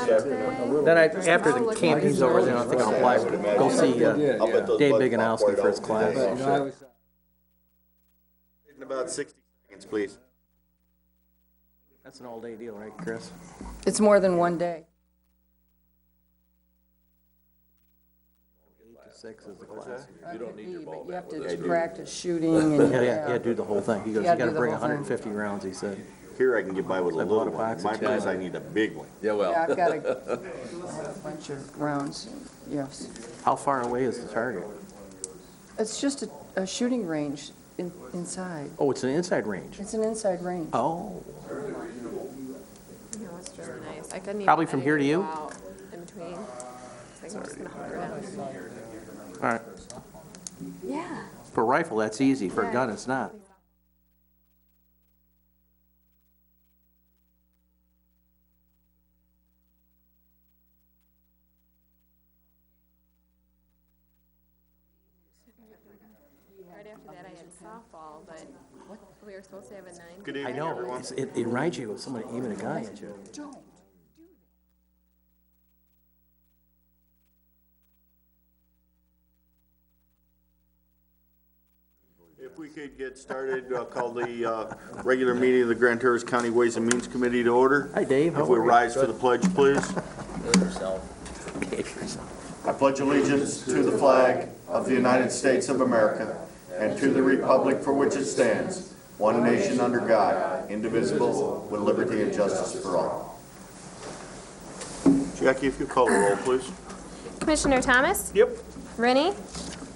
Then after the camping's over, then I think I'll apply, go see Dave Biganowski for his class. In about 60 seconds, please. That's an all-day deal, right, Chris? It's more than one day. 8 to 6 is the class. You don't need your ball But you have back. to practice shooting and. Yeah, do the whole thing. He goes, Yeah, you gotta do the bring whole thing. 150 rounds, he said. Here I can get by with a I bought little a one. box My of place, two. I need a big one. Yeah, well. Yeah, I've got a bunch of rounds, yes. How far away is the target? It's just a shooting range inside. Oh, it's an inside range. It's an inside range. Oh, No, it's really nice. I couldn't even. Probably from here to you? go out in between. It's like I'm just gonna hunker down. all right. Yeah. For a rifle, that's easy. For a Yeah. gun, it's not. Right after that, I had softball, but we were supposed to have a 9. Good I evening, know. everyone. It reminds you of somebody aiming a gun at you. If we could get started, I'll call the regular meeting of the Grand Terrace County Ways and Means Committee to order. Hi, Dave. How If we are you? rise for the pledge, please. Okay, yourself. I pledge allegiance to the flag of the United States of America and to the republic for which it stands, one nation under God, indivisible, with liberty and justice for all. Jackie, if you call the roll, please. Commissioner Thomas? Yep. Rennie?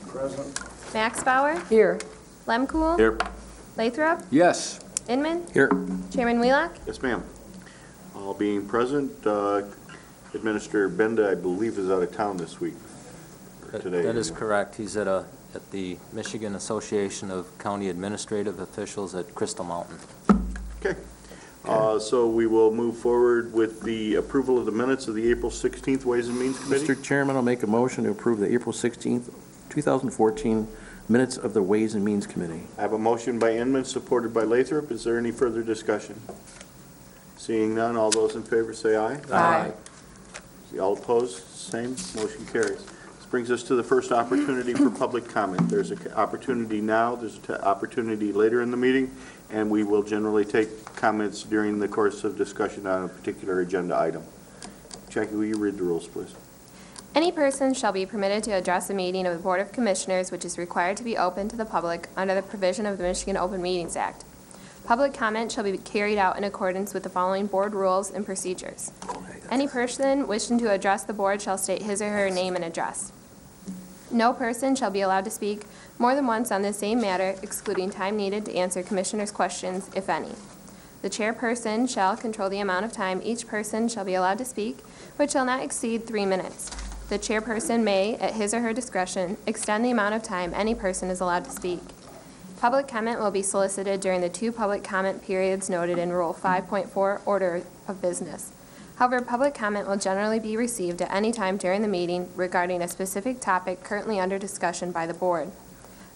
Present. Max Bauer? Here, Lemkool? Here. Lathrop? Yes. Inman? Here. Chairman Wheelock? Yes, ma'am. All being present, Administrator Benda, I believe, is out of town this week, or today. That is correct. He's at the Michigan Association of County Administrative Officials at Crystal Mountain. Okay. So we will move forward with the approval of the minutes of the April 16th Ways and Means Committee. Mr. Chairman, I'll make a motion to approve the April 16th, 2014 minutes of the Ways and Means Committee. I have a motion by Inman, supported by Lathrop. Is there any further discussion? Seeing none, all those in favor say aye. Aye. All opposed, same, motion carries. This brings us to the first opportunity for public comment. There's an opportunity now, there's an opportunity later in the meeting, and we will generally take comments during the course of discussion on a particular agenda item. Jackie, will you read the rules, please? Any person shall be permitted to address a meeting of the Board of Commissioners which is required to be open to the public under the provision of the Michigan Open Meetings Act. Public comment shall be carried out in accordance with the following board rules and procedures. Any person wishing to address the board shall state his or her name and address. No person shall be allowed to speak more than once on the same matter, excluding time needed to answer commissioners' questions, if any. The chairperson shall control the amount of time each person shall be allowed to speak, which shall not exceed 3 minutes. The chairperson may, at his or her discretion, extend the amount of time any person is allowed to speak. Public comment will be solicited during the 2 public comment periods noted in Rule 5.4 Order of Business. However, public comment will generally be received at any time during the meeting regarding a specific topic currently under discussion by the board.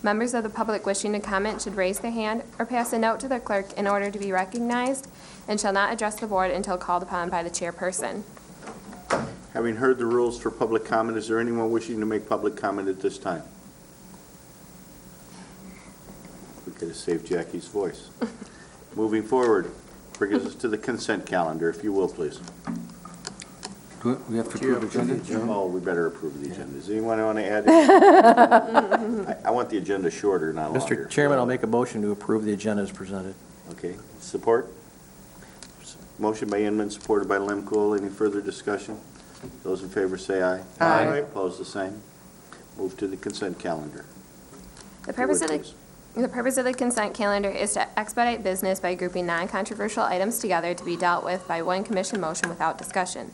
Members of the public wishing to comment should raise their hand or pass a note to the clerk in order to be recognized and shall not address the board until called upon by the chairperson. Having heard the rules for public comment, is there anyone wishing to make public comment at this time? We could have saved Jackie's voice. Moving forward, brings us to the consent calendar, if you will, please. We have to approve agenda? Oh, we better approve the agenda. Does anyone want to add anything? I want the agenda shorter, not longer. Mr. Chairman, I'll make a motion to approve the agenda as presented. Okay, support? Motion by Inman, supported by Lemkool. Any further discussion? Those in favor say aye. Aye. Opposed, the same. Move to the consent calendar. The purpose of Please. the purpose of the consent calendar is to expedite business by grouping non-controversial items together to be dealt with by one commission motion without discussion.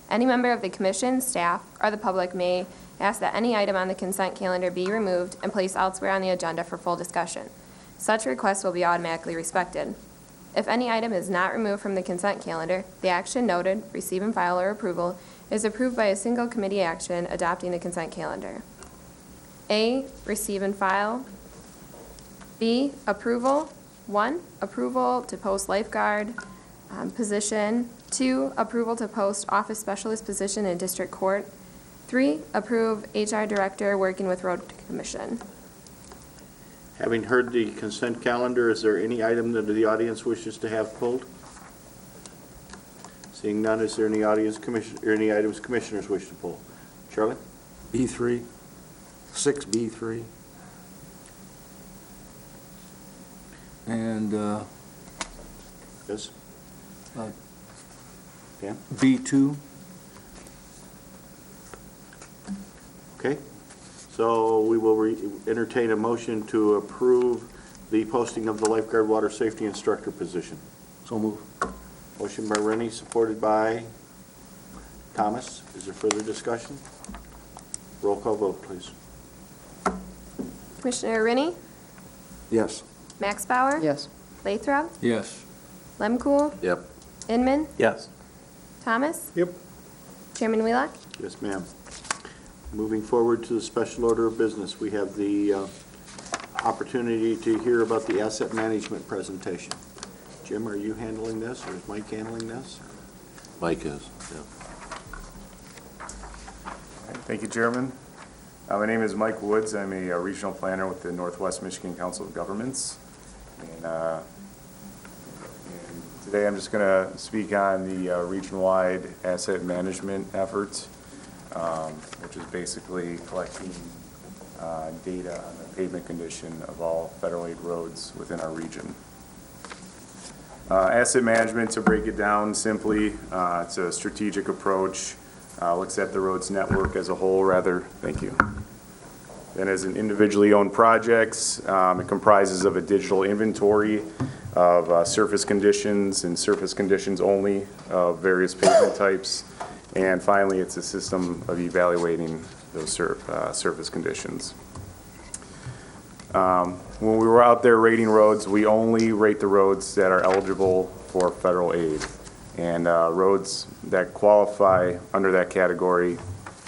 Any member of the commission, staff, or the public may ask that any item on the consent calendar be removed and placed elsewhere on the agenda for full discussion. Such requests will be automatically respected. If any item is not removed from the consent calendar, the action noted, receive and file or approval, is approved by a single committee action adopting the consent calendar. A, receive and file. B, approval. 1, approval to post lifeguard position. 2, approval to post office specialist position in district court. 3, approve HR director working with road commission. Having heard the consent calendar, is there any item that the audience wishes to have pulled? Seeing none, is there any audience commission, or any items commissioners wish to pull? Charlie? B3, 6B3. And Yes? Uh, Dan? B2. Okay. So we will entertain a motion to approve the posting of the lifeguard water safety instructor position. So move. Motion by Rennie, supported by Thomas. Is there further discussion? Roll call vote, please. Commissioner Rennie? Yes. Max Bauer? Yes. Lathrop? Yes. Lemkool? Yep. Inman? Yes. Thomas? Yep. Chairman Wheelock? Yes, ma'am. Moving forward to the special order of business, we have the opportunity to hear about the asset management presentation. Jim, are you handling this, or is Mike handling this? Mike is, yeah. Thank you, Chairman. My name is Mike Woods. I'm a regional planner with the Northwest Michigan Council of Governments. And today I'm just going to speak on the region-wide asset management efforts, which is basically collecting data on the pavement condition of all federal aid roads within our region. Asset management, to break it down simply, it's a strategic approach, looks at the roads network as a whole thank you. And as an individually owned projects, it comprises of a digital inventory of surface conditions and surface conditions only of various pavement types. And finally, it's a system of evaluating those surface conditions. When we were out there rating roads, we only rate the roads that are eligible for federal aid. And roads that qualify under that category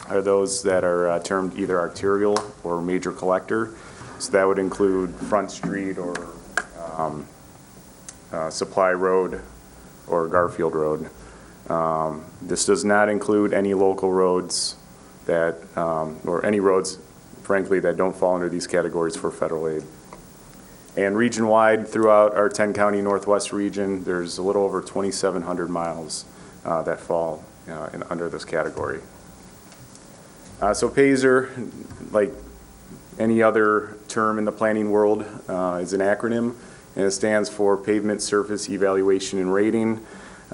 are those that are termed either arterial or major collector. So that would include Front Street or Supply Road or Garfield Road. This does not include any local roads that, or any roads, frankly, that don't fall under these categories for federal aid. And region-wide, throughout our 10-county Northwest region, there's a little over 2,700 miles that fall under this category. So PASER, like any other term in the planning world, is an acronym, and it stands for Pavement Surface Evaluation and Rating.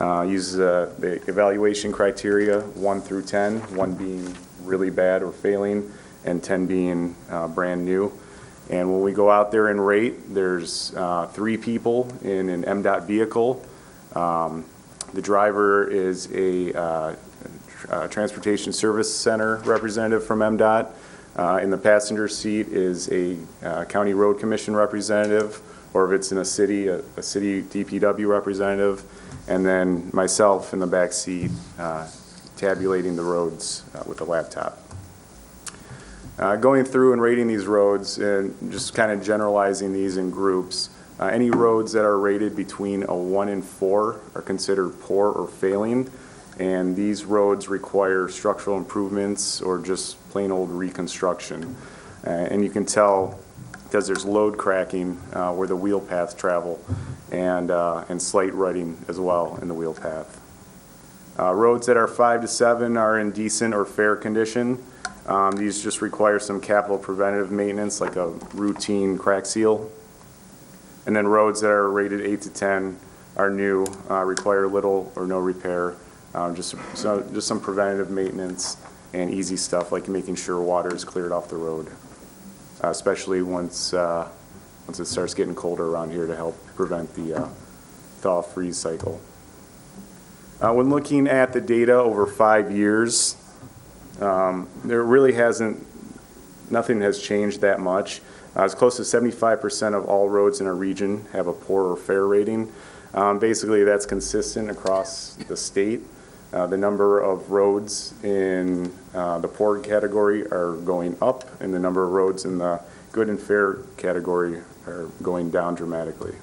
Uses the evaluation criteria 1 through 10, 1 being really bad or failing, and 10 being brand new. And when we go out there and rate, there's 3 people in an MDOT vehicle. The driver is a Transportation Service Center representative from MDOT. In the passenger seat is a County Road Commission representative, or if it's in a city DPW representative, and then myself in the back seat tabulating the roads with a laptop. Going through and rating these roads and just kind of generalizing these in groups, any roads that are rated between a 1 and 4 are considered poor or failing, and these roads require structural improvements or just plain old reconstruction. And you can tell because there's load cracking where the wheel paths travel, and slight rutting as well in the wheel path. Roads that are 5 to 7 are in decent or fair condition. These just require some capital preventative maintenance, like a routine crack seal. And then roads that are rated 8 to 10 are new, require little or no repair, just some preventative maintenance and easy stuff like making sure water is cleared off the road, especially once it starts getting colder around here to help prevent the thaw-freeze cycle. When looking at the data over 5 years, there really nothing has changed that much. It's close to 75% of all roads in our region have a poor or fair rating. Basically, that's consistent across the state. The number of roads in the poor category are going up, and the number of roads in the good and fair category are going down dramatically.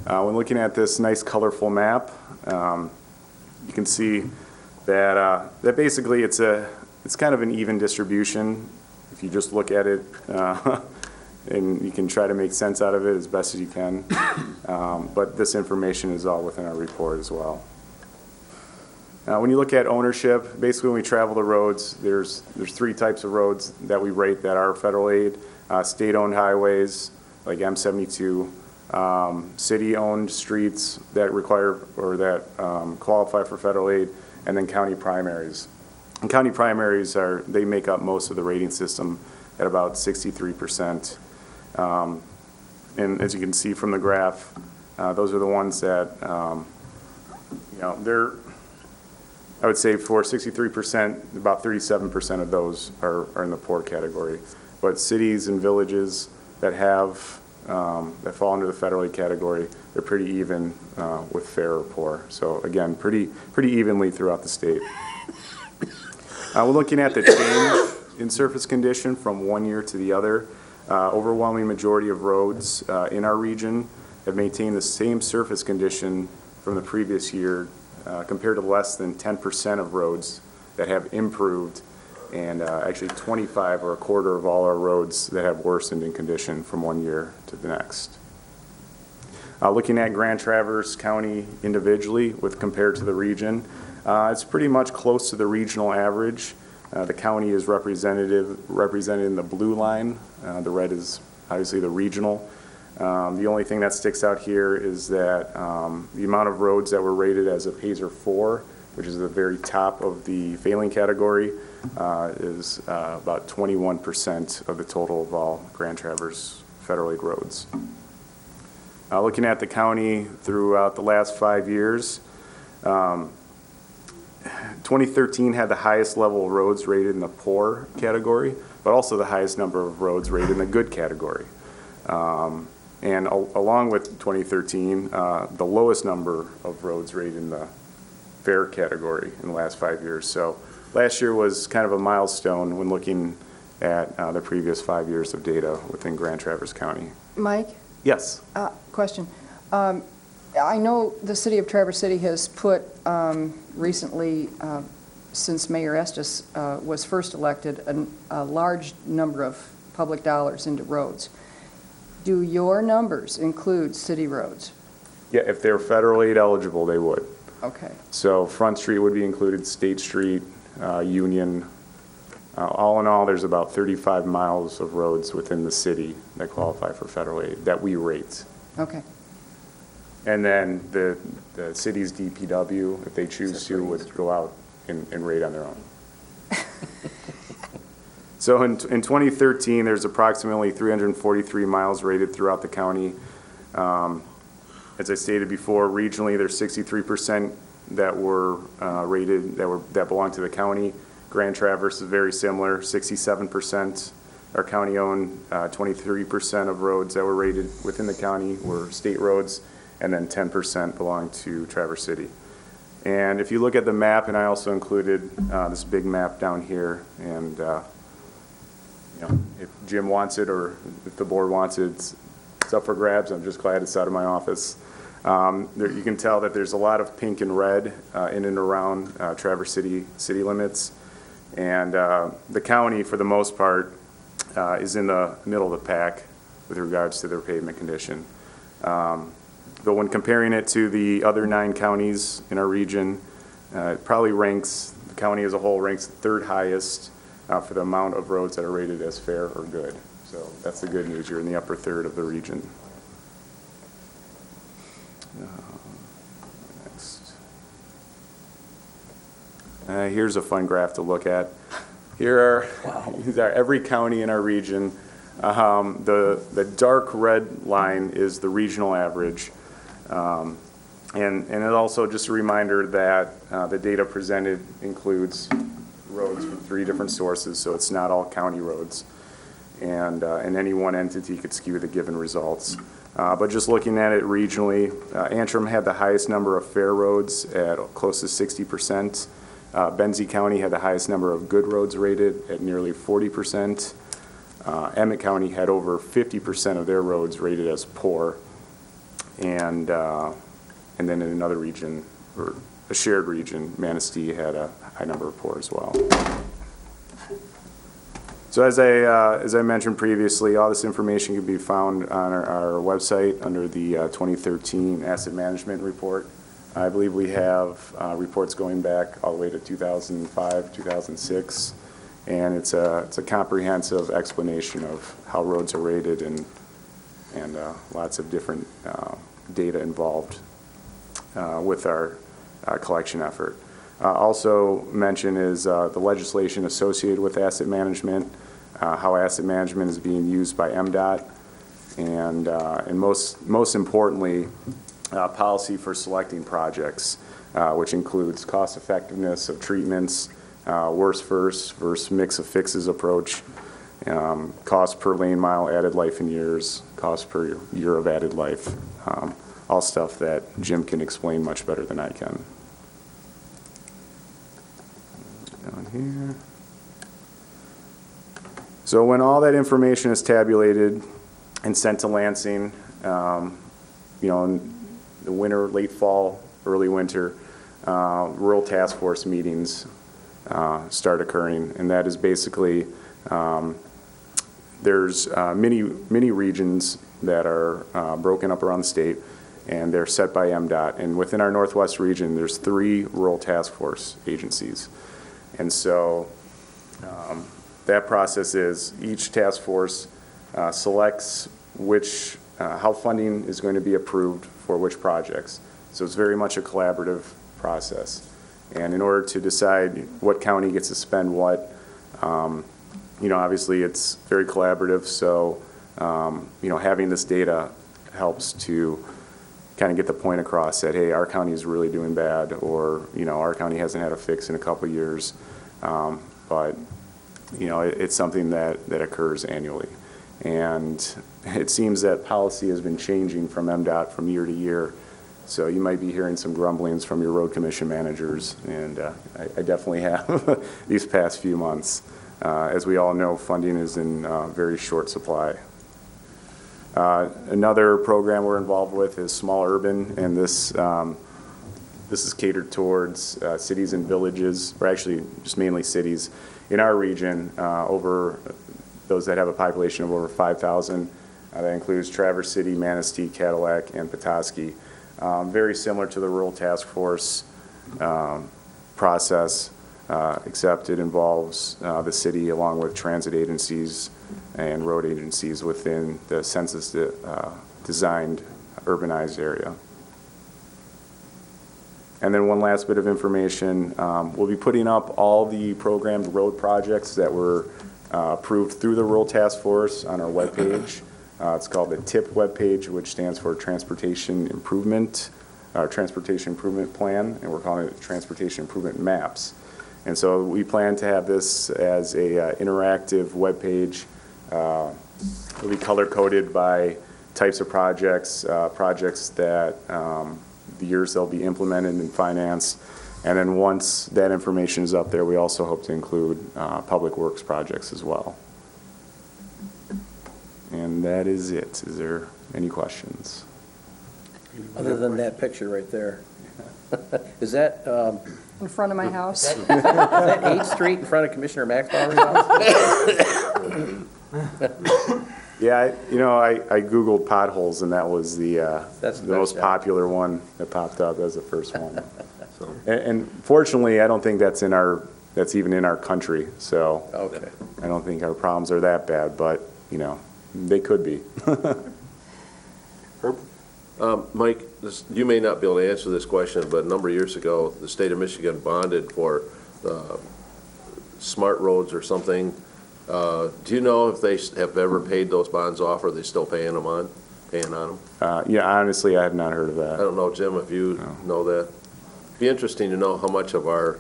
When looking at this nice colorful map, you can see that that basically it's kind of an even distribution if you just look at it, and you can try to make sense out of it as best as you can. But this information is all within our report as well. When you look at ownership, basically when we travel the roads, there's three types of roads that we rate that are federal aid: state-owned highways like M72, city-owned streets that require or that qualify for federal aid, and then county primaries. And county primaries they make up most of the rating system at about 63%. And as you can see from the graph, those are the ones that, I would say for 63%, about 37% of those are in the poor category. But cities and villages that that fall under the federal aid category, they're pretty even with fair or poor. So again, pretty evenly throughout the state. We're looking at the change in surface condition from one year to the other. Overwhelming majority of roads in our region have maintained the same surface condition from the previous year, compared to less than 10% of roads that have improved, and actually 25 or a quarter of all our roads that have worsened in condition from one year to the next. Looking at Grand Traverse County individually with compared to the region, it's pretty much close to the regional average. The county is represented in the blue line. The red is obviously the regional. The only thing that sticks out here is that the amount of roads that were rated as a PASER 4, which is the very top of the failing category, is about 21% of the total of all Grand Traverse federal aid roads. Looking at the county throughout the last 5 years, 2013 had the highest level of roads rated in the poor category, but also the highest number of roads rated in the good category. And along with 2013, the lowest number of roads rated in the fair category in the last 5 years. So last year was kind of a milestone when looking at the previous 5 years of data within Grand Traverse County. Mike, Yes. question. I know the city of Traverse City has put recently, since Mayor Estes was first elected, a large number of public dollars into roads. Do your numbers include city roads? Yeah, if they're federal aid eligible, they would. Okay. So Front Street would be included, State Street, Union. All in all, there's about 35 miles of roads within the city that qualify for federal aid that we rate. Okay. And then the city's DPW, if they choose to, would go out and rate on their own. So in 2013, there's approximately 343 miles rated throughout the county. As I stated before, regionally, there's 63% that were rated, that belong to the county. Grand Traverse is very similar, 67% are county-owned, 23% of roads that were rated within the county were state roads, and then 10% belong to Traverse City. And if you look at the map, and I also included this big map down here, and if Jim wants it or if the board wants it, it's up for grabs. I'm just glad it's out of my office. You can tell that there's a lot of pink and red in and around Traverse City limits. And the county, for the most part, is in the middle of the pack with regards to their pavement condition. But when comparing it to the other 9 counties in our region, it probably ranks, the county as a whole ranks third highest for the amount of roads that are rated as fair or good. So that's the good news. You're in the upper third of the region. Next. Here's a fun graph to look at. These are every county in our region. The dark red line is the regional average. And it also just a reminder that the data presented includes roads from 3 different sources, so it's not all county roads. And any one entity could skew the given results. But just looking at it regionally, Antrim had the highest number of fair roads at close to 60%. Benzie County had the highest number of good roads rated at nearly 40%. Emmett County had over 50% of their roads rated as poor. and then in another region, or a shared region, Manistee had a high number of poor as well. So as I mentioned previously, all this information can be found on our website under the 2013 Asset Management Report. I believe we have reports going back all the way to 2005, 2006, and it's a comprehensive explanation of how roads are rated and lots of different data involved with our collection effort. Also mentioned is the legislation associated with asset management, how asset management is being used by MDOT, and most importantly, policy for selecting projects, which includes cost effectiveness of treatments, worst first versus mix of fixes approach, cost per lane mile added life in years, cost per year of added life, all stuff that Jim can explain much better than I can. Down here. So when all that information is tabulated and sent to Lansing, in the winter, late fall, early winter, rural task force meetings start occurring, and that is basically there's many regions that are broken up around the state, and they're set by MDOT. And within our Northwest region, there's 3 rural task force agencies. And so that process is each task force selects how funding is going to be approved for which projects. So it's very much a collaborative process. And in order to decide what county gets to spend what, obviously it's very collaborative. So, having this data helps to kind of get the point across that, hey, our county is really doing bad, or, our county hasn't had a fix in a couple of years. But it's something that occurs annually. And it seems that policy has been changing from MDOT from year to year. So you might be hearing some grumblings from your road commission managers, and I definitely have these past few months. As we all know, funding is in very short supply. Another program we're involved with is Small Urban, and this is catered towards cities and villages, or actually just mainly cities in our region, over those that have a population of over 5,000. That includes Traverse City, Manistee, Cadillac, and Petoskey. Very similar to the Rural Task Force process, except it involves the city along with transit agencies and road agencies within the census-designed urbanized area. And then one last bit of information, we'll be putting up all the programmed road projects that were approved through the Rural Task Force on our webpage. It's called the TIP webpage, which stands for Transportation Improvement Plan, and we're calling it Transportation Improvement Maps. And so we plan to have this as a interactive webpage. It'll be color-coded by types of projects, projects that the years they'll be implemented and financed. And then once that information is up there, we also hope to include public works projects as well. And that is it. Is there any questions? Other than that picture right there. Is that, In front of my house? is that 8th Street in front of Commissioner Maxbauer's house? Yeah, I Googled potholes, and that was the That's the most best, yeah. popular one that popped up as the first one. And fortunately, I don't think that's even in our country, so Okay. I don't think our problems are that bad, but, they could be. Mike, you may not be able to answer this question, but a number of years ago, the state of Michigan bonded for smart roads or something. Do you know if they have ever paid those bonds off, or are they still paying on them? Yeah, honestly, I have not heard of I that. don't know, Jim, if you know that. Be interesting to know how much of our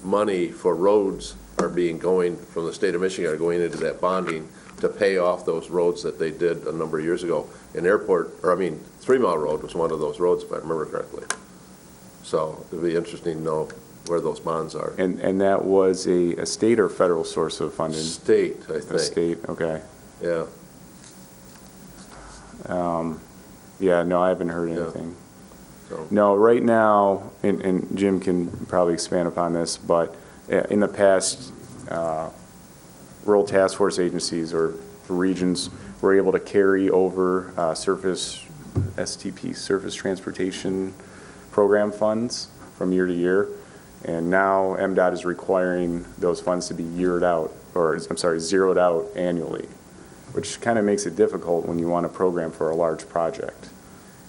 money for roads are going from the state of Michigan, are going into that bonding to pay off those roads that they did a number of years ago. 3 Mile Road was one of those roads, if I remember correctly. So it'd be interesting to know where those bonds are. And that was a state or federal source of funding? State, I think. A state, okay. Yeah. Yeah, no, I haven't heard anything. So, No, right now, and Jim can probably expand upon this, but in the past, rural task force agencies or regions were able to carry over surface STP, surface transportation program funds from year to year. And now MDOT is requiring those funds to be zeroed out annually, which kind of makes it difficult when you want a program for a large project.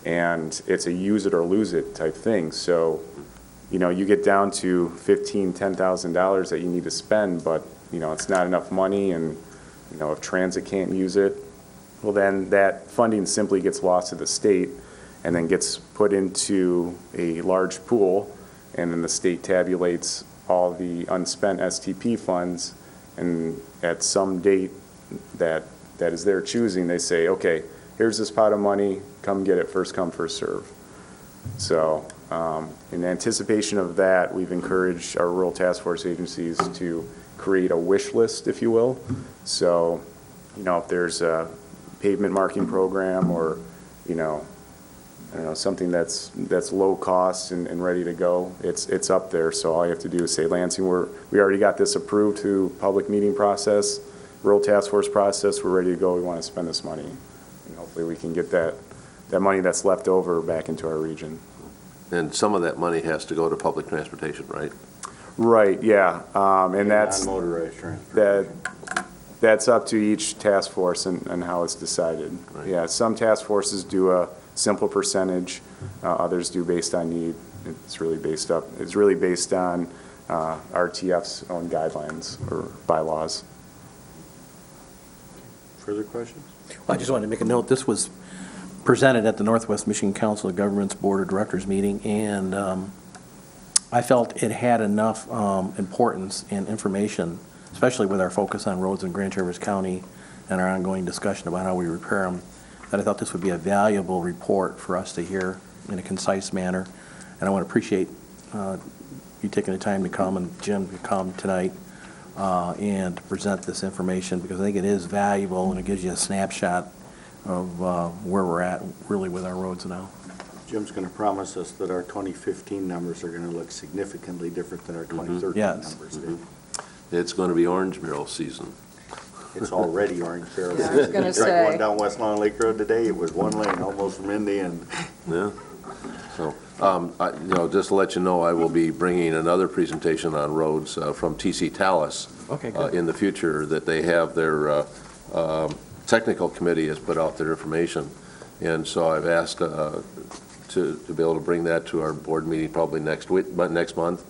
And it's a use it or lose it type thing. So, you know, you get down to $10,000 that you need to spend, but, you know, it's not enough money, and, you know, if transit can't use it, well, then that funding simply gets lost to the state and then gets put into a large pool, and then the state tabulates all the unspent STP funds, and at some date that is their choosing, they say, okay, here's this pot of money, come get it, first come, first serve. So in anticipation of that, we've encouraged our rural task force agencies to create a wish list, if you will. So, you know, if there's a pavement marking program, or, you know, I don't know, something that's low cost and ready to go, it's up there. So all you have to do is say, Lansing, we already got this approved through public meeting process, rural task force process, we're ready to go, we want to spend this money. And hopefully we can get that money that's left over back into our region. and some of that money has to go to public transportation, right? Right, yeah, and that's, Non-motorized transportation. that's up to each task force and how it's decided. Right. Yeah, some task forces do a simple percentage, others do based on need. It's really based on RTF's own guidelines or bylaws. Further questions? Well, I just wanted to make a note, this was presented at the Northwest Michigan Council of Governments Board of Directors meeting, and I felt it had enough importance and information, especially with our focus on roads in Grand Traverse County and our ongoing discussion about how we repair them, that I thought this would be a valuable report for us to hear in a concise manner. And I want to appreciate you taking the time to come, and Jim to come tonight and present this information, because I think it is valuable and it gives you a snapshot of where we're at really with our roads now. Jim's going to promise us that our 2015 numbers are going to look significantly different than our 2013 Yes. numbers did. It's going to be orange mural season. It's already orange barrel. Yeah, I was gonna Tried say. going down West Long Lake Road today, it was one lane almost from end to end. Yeah. So, just to let you know, I will be bringing another presentation on roads from TC Talus. Okay, good. In the future, that they have their technical committee has put out their information. And so I've asked to be able to bring that to our board meeting probably next month,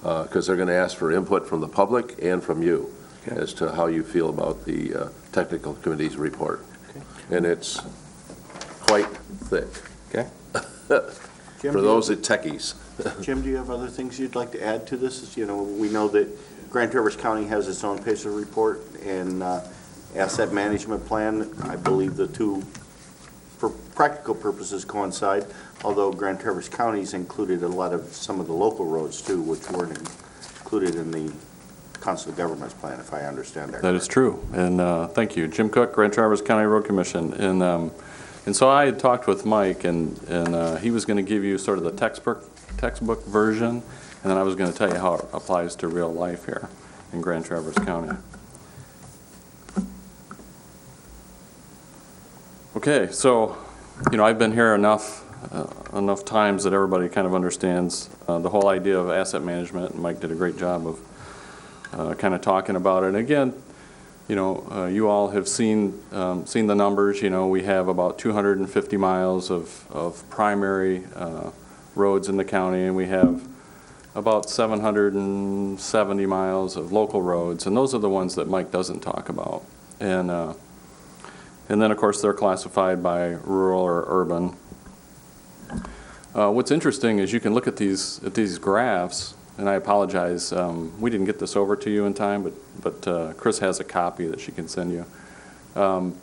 because they're going to ask for input from the public and from you as to how you feel about the technical committee's report. Okay. And it's quite thick. Okay. Jim, For those that techies. Jim, do you have other things you'd like to add to this? You know, we know that Grand Traverse County has its own PACER report and asset management plan. I believe the two, for practical purposes, coincide, although Grand Traverse County's included some of the local roads too, which weren't included in the Council of Governments plan, if I understand that. That is true, and thank you. Jim Cook, Grand Traverse County Road Commission, and so I had talked with Mike, and he was going to give you sort of the textbook version, and then I was going to tell you how it applies to real life here in Grand Traverse County. Okay, so, I've been here enough times that everybody kind of understands the whole idea of asset management, and Mike did a great job of kind of talking about it. And again, you all have seen the numbers. We have about 250 miles of primary roads in the county, and we have about 770 miles of local roads, and those are the ones that Mike doesn't talk about. And then, of course, they're classified by rural or urban. What's interesting is you can look at these graphs. And I apologize, we didn't get this over to you in time, but Chris has a copy that she can send you. But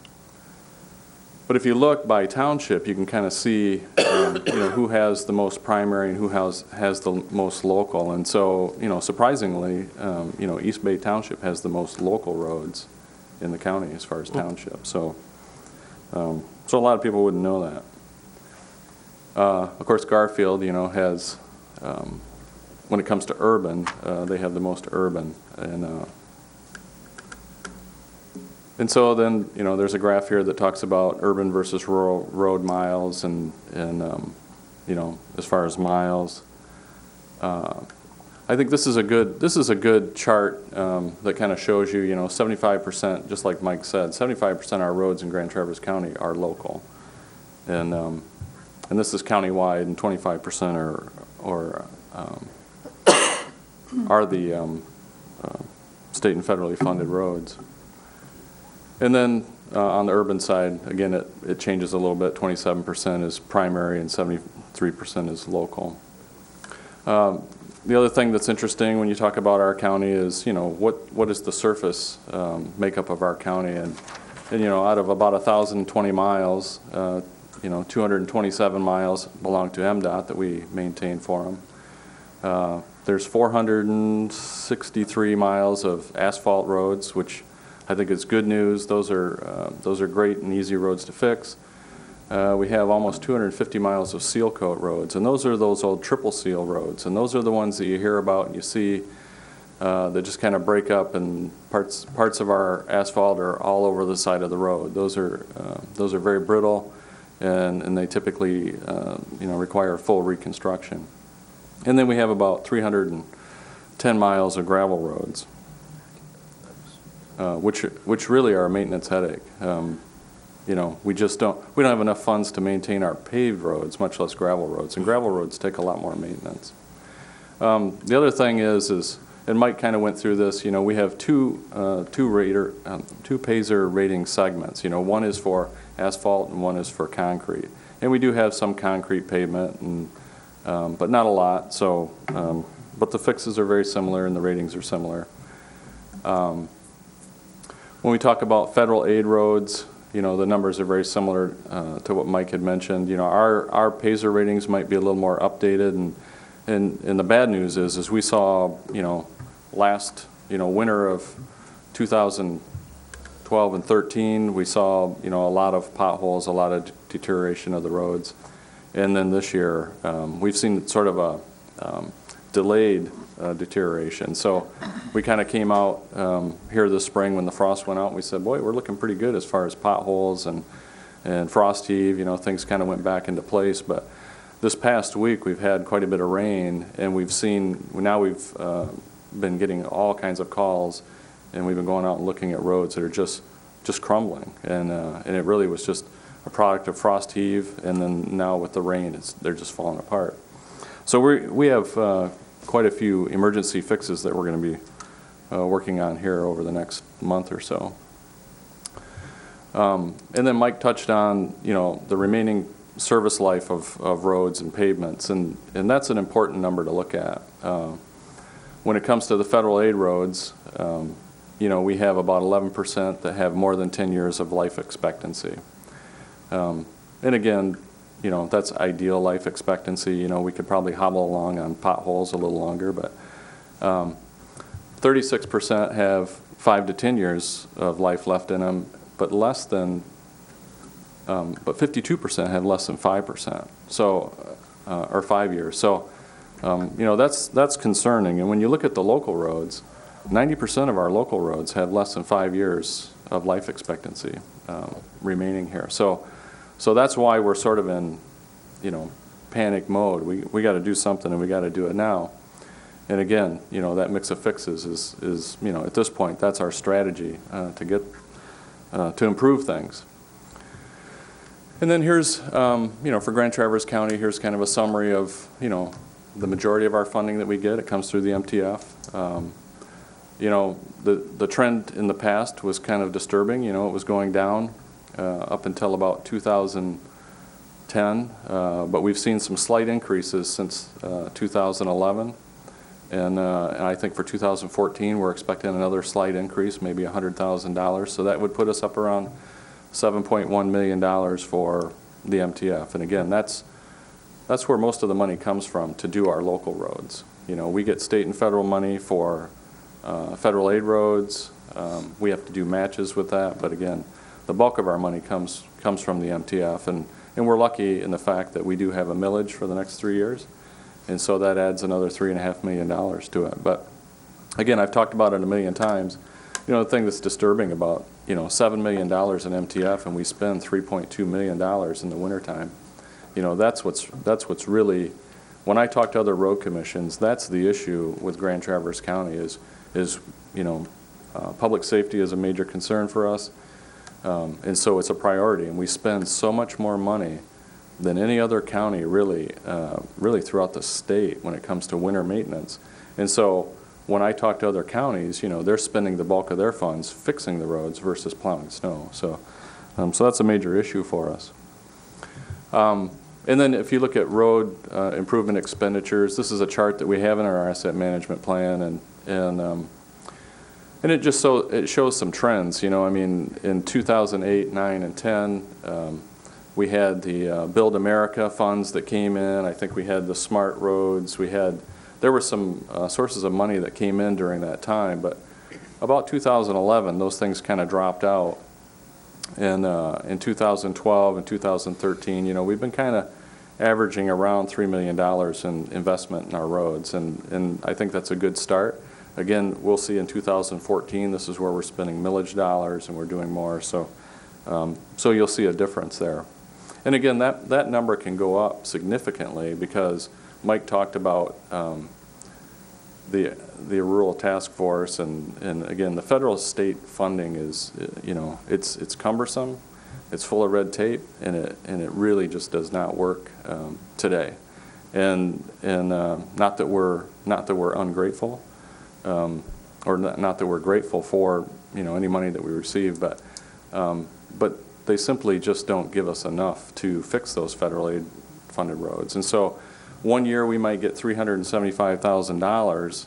if you look by township, you can kind of see, who has the most primary and who has the most local. And so, surprisingly, East Bay Township has the most local roads in the county as far as township. So a lot of people wouldn't know that. Of course, Garfield, has, when it comes to urban, they have the most urban. And so then, there's a graph here that talks about urban versus rural road miles and as far as miles. I think this is a good chart that kind of shows you, 75%, just like Mike said, 75% of our roads in Grand Traverse County are local. And this is countywide, and 25% are the state and federally funded roads. And then on the urban side, again, it changes a little bit. 27% is primary and 73% is local. The other thing that's interesting when you talk about our county is, what is the surface makeup of our county? And out of about 1,020 miles, 227 miles belong to MDOT that we maintain for them. There's 463 miles of asphalt roads, which I think is good news. Those are great and easy roads to fix. We have almost 250 miles of seal coat roads, and those are those old triple seal roads, and those are the ones that you hear about and you see that just kind of break up, and parts of our asphalt are all over the side of the road. Those are very brittle, and they typically require full reconstruction. And then we have about 310 miles of gravel roads, which really are a maintenance headache. We don't have enough funds to maintain our paved roads, much less gravel roads, and gravel roads take a lot more maintenance. The other thing is, and Mike kind of went through this, we have two Payzer rating segments. One is for asphalt and one is for concrete. And we do have some concrete pavement, but not a lot. So, but the fixes are very similar and the ratings are similar. When we talk about federal aid roads, the numbers are very similar to what Mike had mentioned. Our Payzer ratings might be a little more updated, and the bad news is we saw, last, winter of 2012 and 13, we saw, a lot of potholes, a lot of deterioration of the roads. And then this year, we've seen sort of a delayed deterioration. So we kind of came out here this spring when the frost went out, and we said, boy, we're looking pretty good as far as potholes and frost heave. Things kind of went back into place. But this past week, we've had quite a bit of rain, and we've been getting all kinds of calls, and we've been going out and looking at roads that are just crumbling. And it really was just a product of frost heave, and then now with the rain, they're just falling apart. So we have quite a few emergency fixes that we're going to be working on here over the next month or so. And then Mike touched on, the remaining service life of roads and pavements, and that's an important number to look at. When it comes to the federal aid roads, we have about 11% that have more than 10 years of life expectancy. And again, that's ideal life expectancy. We could probably hobble along on potholes a little longer, but 36% have 5 to 10 years of life left in them, but 52% have less than 5%, so or 5 years. So, that's concerning. And when you look at the local roads, 90% of our local roads have less than 5 years of life expectancy remaining here. So that's why we're sort of in, panic mode. We got to do something, and we got to do it now. And again, that mix of fixes is at this point, that's our strategy to improve things. And then here's, for Grand Traverse County, here's kind of a summary of, the majority of our funding that we get. It comes through the MTF. The trend in the past was kind of disturbing. It was going down up until about 2010, but we've seen some slight increases since 2011, and I think for 2014 we're expecting another slight increase, maybe $100,000, so that would put us up around $7.1 million for the MTF. And again, that's where most of the money comes from to do our local roads. We get state and federal money for federal aid roads. We have to do matches with that, but again, the bulk of our money comes from the MTF, and And we're lucky in the fact that we do have a millage for the next 3 years, and so that adds another $3.5 million to it. But again, I've talked about it a million times. You know, the thing that's disturbing about, you know, $7 million in MTF and we spend $3.2 million in the wintertime, you know, that's what's really, when I talk to other road commissions, that's the issue with Grand Traverse County is you know, public safety is a major concern for us, and so it's a priority, and we spend so much more money than any other county really throughout the state when it comes to winter maintenance. And so when I talk to other counties, you know, they're spending the bulk of their funds fixing the roads versus plowing snow. So that's a major issue for us. And then if you look at road improvement expenditures, this is a chart that we have in our asset management plan, and it just it shows some trends. You know, I mean, in 2008, 9, and 10, we had the Build America funds that came in. I think we had the Smart Roads. There were some sources of money that came in during that time, but about 2011, those things kind of dropped out. And in 2012 and 2013, you know, we've been kind of averaging around $3 million in investment in our roads, and I think that's a good start. Again, we'll see in 2014, this is where we're spending millage dollars and we're doing more, so you'll see a difference there. And again, that number can go up significantly because Mike talked about the rural task force, and again, the federal state funding is, you know, it's cumbersome, it's full of red tape, and it really just does not work today. And not that we're ungrateful, or not that we're grateful for, you know, any money that we receive, but they simply just don't give us enough to fix those federal aid funded roads. And so one year we might get $375,000,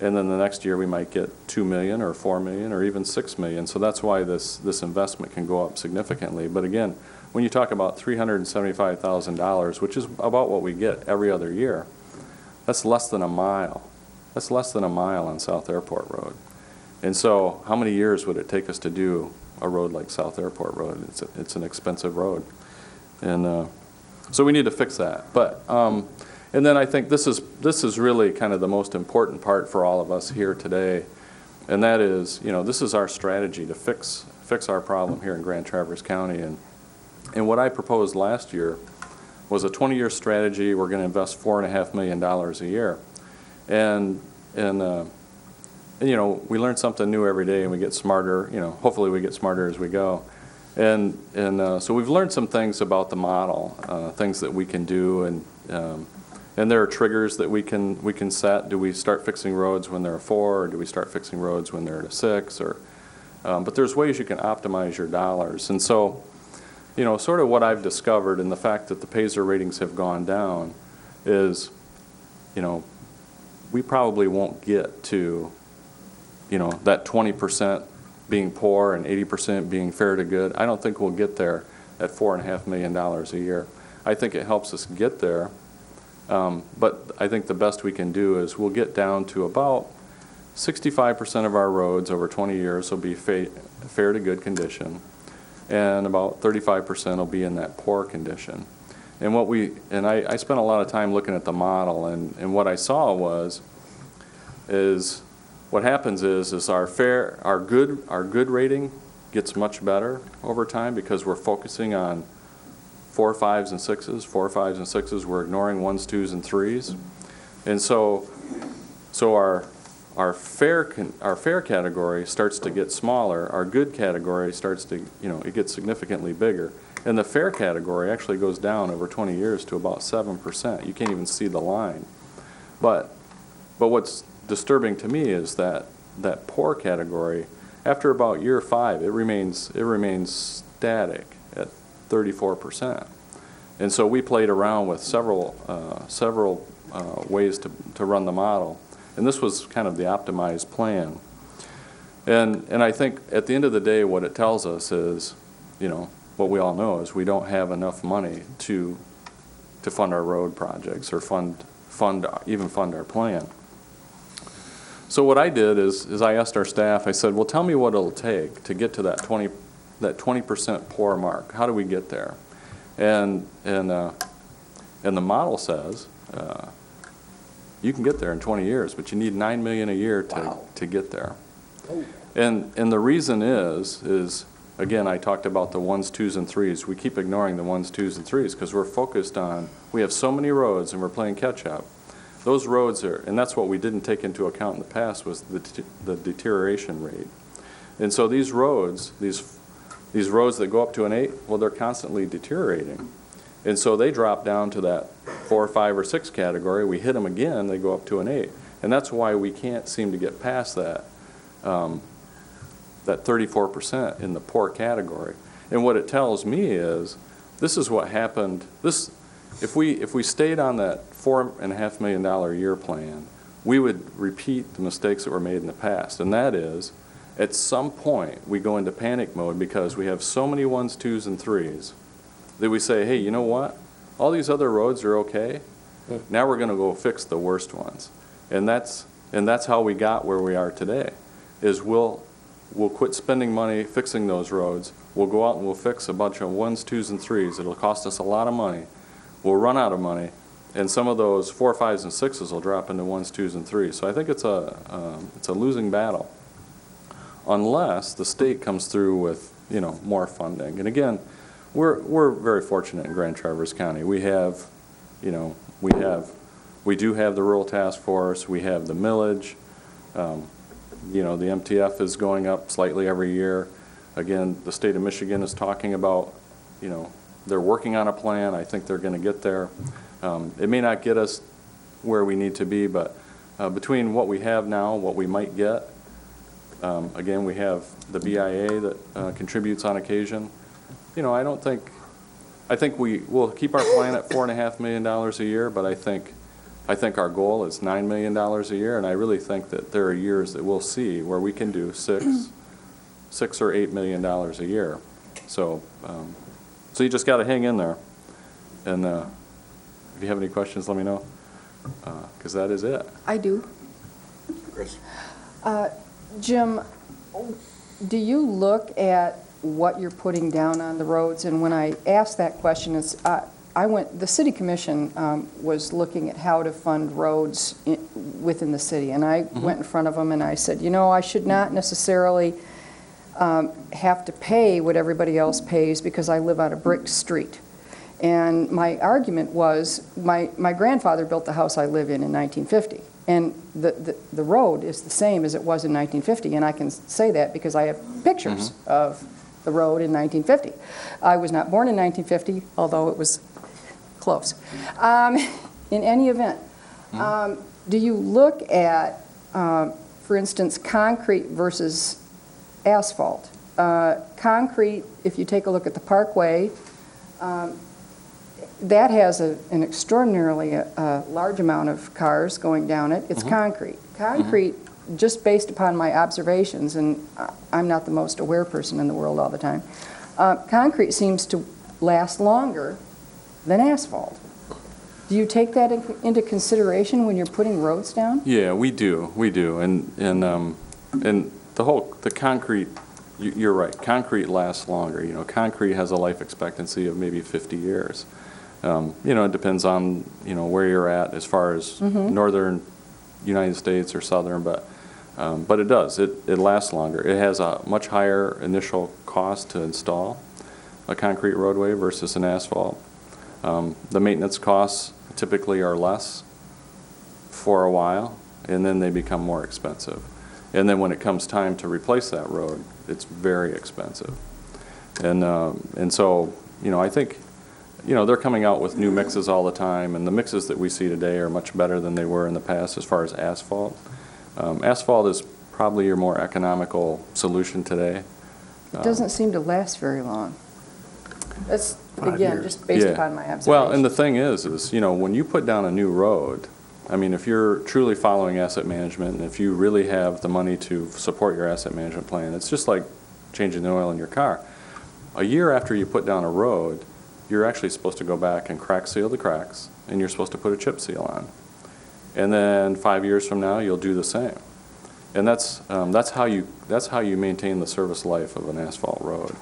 and then the next year we might get $2 million or $4 million or even $6 million. So that's why this investment can go up significantly. But again, when you talk about $375,000, which is about what we get every other year, that's less than a mile. That's less than a mile on South Airport Road. And so how many years would it take us to do a road like South Airport Road? It's an expensive road. And so we need to fix that. But and then I think this is really kind of the most important part for all of us here today, and that is, you know, this is our strategy to fix our problem here in Grand Traverse County. And what I proposed last year was a 20-year strategy. We're going to invest $4.5 million a year, and you know, we learn something new every day, and we get smarter. You know, hopefully we get smarter as we go. And so we've learned some things about the model, things that we can do, and there are triggers that we can set. Do we start fixing roads when they're a 4, or do we start fixing roads when they're at a 6? But there's ways you can optimize your dollars. And so, you know, sort of what I've discovered, and the fact that the Payzer ratings have gone down, is, you know, we probably won't get to, you know, that 20% being poor and 80% being fair to good. I don't think we'll get there at $4.5 million a year. I think it helps us get there, but I think the best we can do is we'll get down to about 65% of our roads over 20 years will be fair to good condition, and about 35% will be in that poor condition. And I spent a lot of time looking at the model, and what I saw is what happens is our good rating gets much better over time because we're focusing on 4, 5s, and 6s. 4, 5s, and 6s. We're ignoring 1s, 2s, and 3s. And so our fair category starts to get smaller. Our good category starts to, you know, it gets significantly bigger. And the fair category actually goes down over 20 years to about 7%. You can't even see the line. But what's disturbing to me is that poor category, after about year 5, it remains static at 34%. And so we played around with several ways to run the model, and this was kind of the optimized plan. And I think at the end of the day, what it tells us is, you know, what we all know is we don't have enough money to fund our road projects or fund our plan. So what I did is I asked our staff, I said, well, tell me what it'll take to get to that 20% poor mark. How do we get there? And the model says, you can get there in 20 years, but you need $9 million a year to get there. And the reason is, again, I talked about the 1s, 2s, and 3s. We keep ignoring the 1s, 2s, and 3s because we're focused on, we have so many roads and we're playing catch-up. Those roads are, and that's what we didn't take into account in the past, was the deterioration rate. And so these roads, these roads that go up to an 8, well, they're constantly deteriorating. And so they drop down to that 4, 5, or 6 category. We hit them again, they go up to an 8. And that's why we can't seem to get past that, that 34% in the poor category. And what it tells me is, this is what happened. If we stayed on that $4.5 million a year plan, we would repeat the mistakes that were made in the past. And that is, at some point, we go into panic mode because we have so many 1s, 2s, and 3s that we say, hey, you know what? All these other roads are okay. Now we're going to go fix the worst ones. And that's how we got where we are today, is we'll quit spending money fixing those roads. We'll go out and we'll fix a bunch of 1s, 2s, and 3s. It'll cost us a lot of money. We'll run out of money. And some of those 4, 5s, and 6s will drop into 1s, 2s, and 3s. So I think it's a losing battle, unless the state comes through with, more funding. And again, we're very fortunate in Grand Traverse County. We have, we do have the Rural Task Force. We have the millage. The MTF is going up slightly every year. Again, the state of Michigan is talking about, they're working on a plan. I think they're going to get there. It may not get us where we need to be, but between what we have now, what we might get, again, we have the BIA that contributes on occasion. I think we'll keep our plan at $4.5 million a year, but I think our goal is $9 million a year, and I really think that there are years that we'll see where we can do $6 or $8 million a year. So you just got to hang in there. And if you have any questions, let me know, because that is it. I do. Chris? Jim, do you look at what you're putting down on the roads? And when I asked that question, the city commission was looking at how to fund roads within the city, and I went in front of them and I said, I should not necessarily have to pay what everybody else pays because I live on a brick street. And my argument was, my grandfather built the house I live in 1950, and the road is the same as it was in 1950, and I can say that because I have pictures of the road in 1950. I was not born in 1950, although it was close. In any event, do you look at, for instance, concrete versus asphalt? Concrete, if you take a look at the Parkway, that has an extraordinarily large amount of cars going down it. It's concrete. Concrete, just based upon my observations, and I'm not the most aware person in the world all the time, concrete seems to last longer than asphalt. Do you take that into consideration when you're putting roads down? Yeah, we do, and the concrete, you're right, concrete lasts longer. Concrete has a life expectancy of maybe 50 years. It depends on, where you're at as far as northern United States or southern, but it does. It lasts longer. It has a much higher initial cost to install a concrete roadway versus an asphalt. The maintenance costs typically are less for a while, and then they become more expensive. And then when it comes time to replace that road, it's very expensive. And so, I think, they're coming out with new mixes all the time, and the mixes that we see today are much better than they were in the past as far as asphalt. Asphalt is probably your more economical solution today. It doesn't seem to last very long. That's, again, just based upon my observations. Well, and the thing is, when you put down a new road, if you're truly following asset management, and if you really have the money to support your asset management plan, it's just like changing the oil in your car. A year after you put down a road, you're actually supposed to go back and crack seal the cracks, and you're supposed to put a chip seal on. And then 5 years from now, you'll do the same. And that's how you maintain the service life of an asphalt road.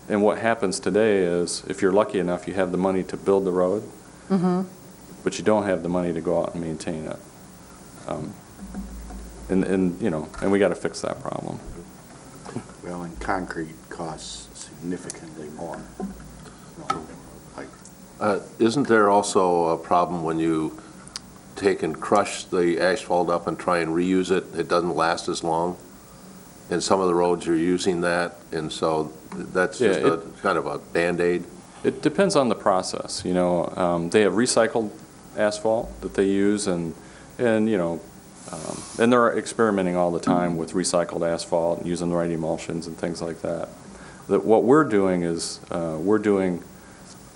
And what happens today is, if you're lucky enough, you have the money to build the road, but you don't have the money to go out and maintain it. And we got to fix that problem. Well, and concrete costs significantly more. Isn't there also a problem when you take and crush the asphalt up and try and reuse it? It doesn't last as long. And some of the roads you're using that, and so that's just Yeah, a kind of a Band-Aid. It depends on the process, you know. They have recycled asphalt that they use, and they're experimenting all the time with recycled asphalt and using the right emulsions and things like that. What we're doing is, we're doing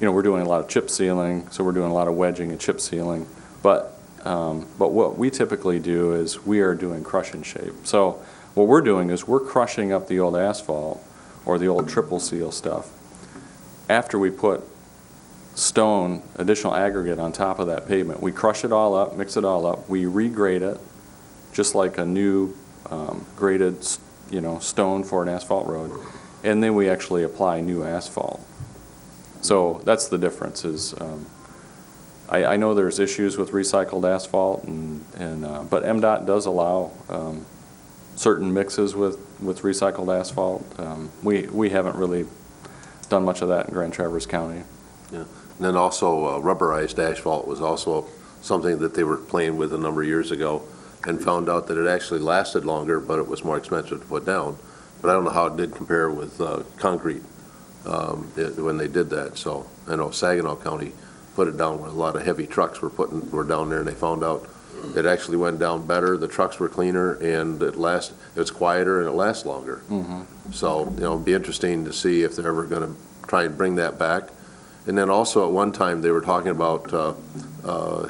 a lot of chip sealing, so we're doing a lot of wedging and chip sealing. But what we typically do is we are doing crush and shape. So what we're doing is we're crushing up the old asphalt or the old triple seal stuff. After we put stone, additional aggregate on top of that pavement, we crush it all up, mix it all up, we regrade it, just like a new graded, stone for an asphalt road, and then we actually apply new asphalt. So that's the difference. Is I know there's issues with recycled asphalt, but MDOT does allow certain mixes with recycled asphalt. We haven't really done much of that in Grand Traverse County. Yeah. And then also rubberized asphalt was also something that they were playing with a number of years ago, and found out that it actually lasted longer, but it was more expensive to put down. But I don't know how it did compare with concrete when they did that. So I know Saginaw County put it down where a lot of heavy trucks were down there, and they found out it actually went down better. The trucks were cleaner, and it was quieter, and it lasts longer. So it'd be interesting to see if they're ever going to try and bring that back. And then also at one time they were talking about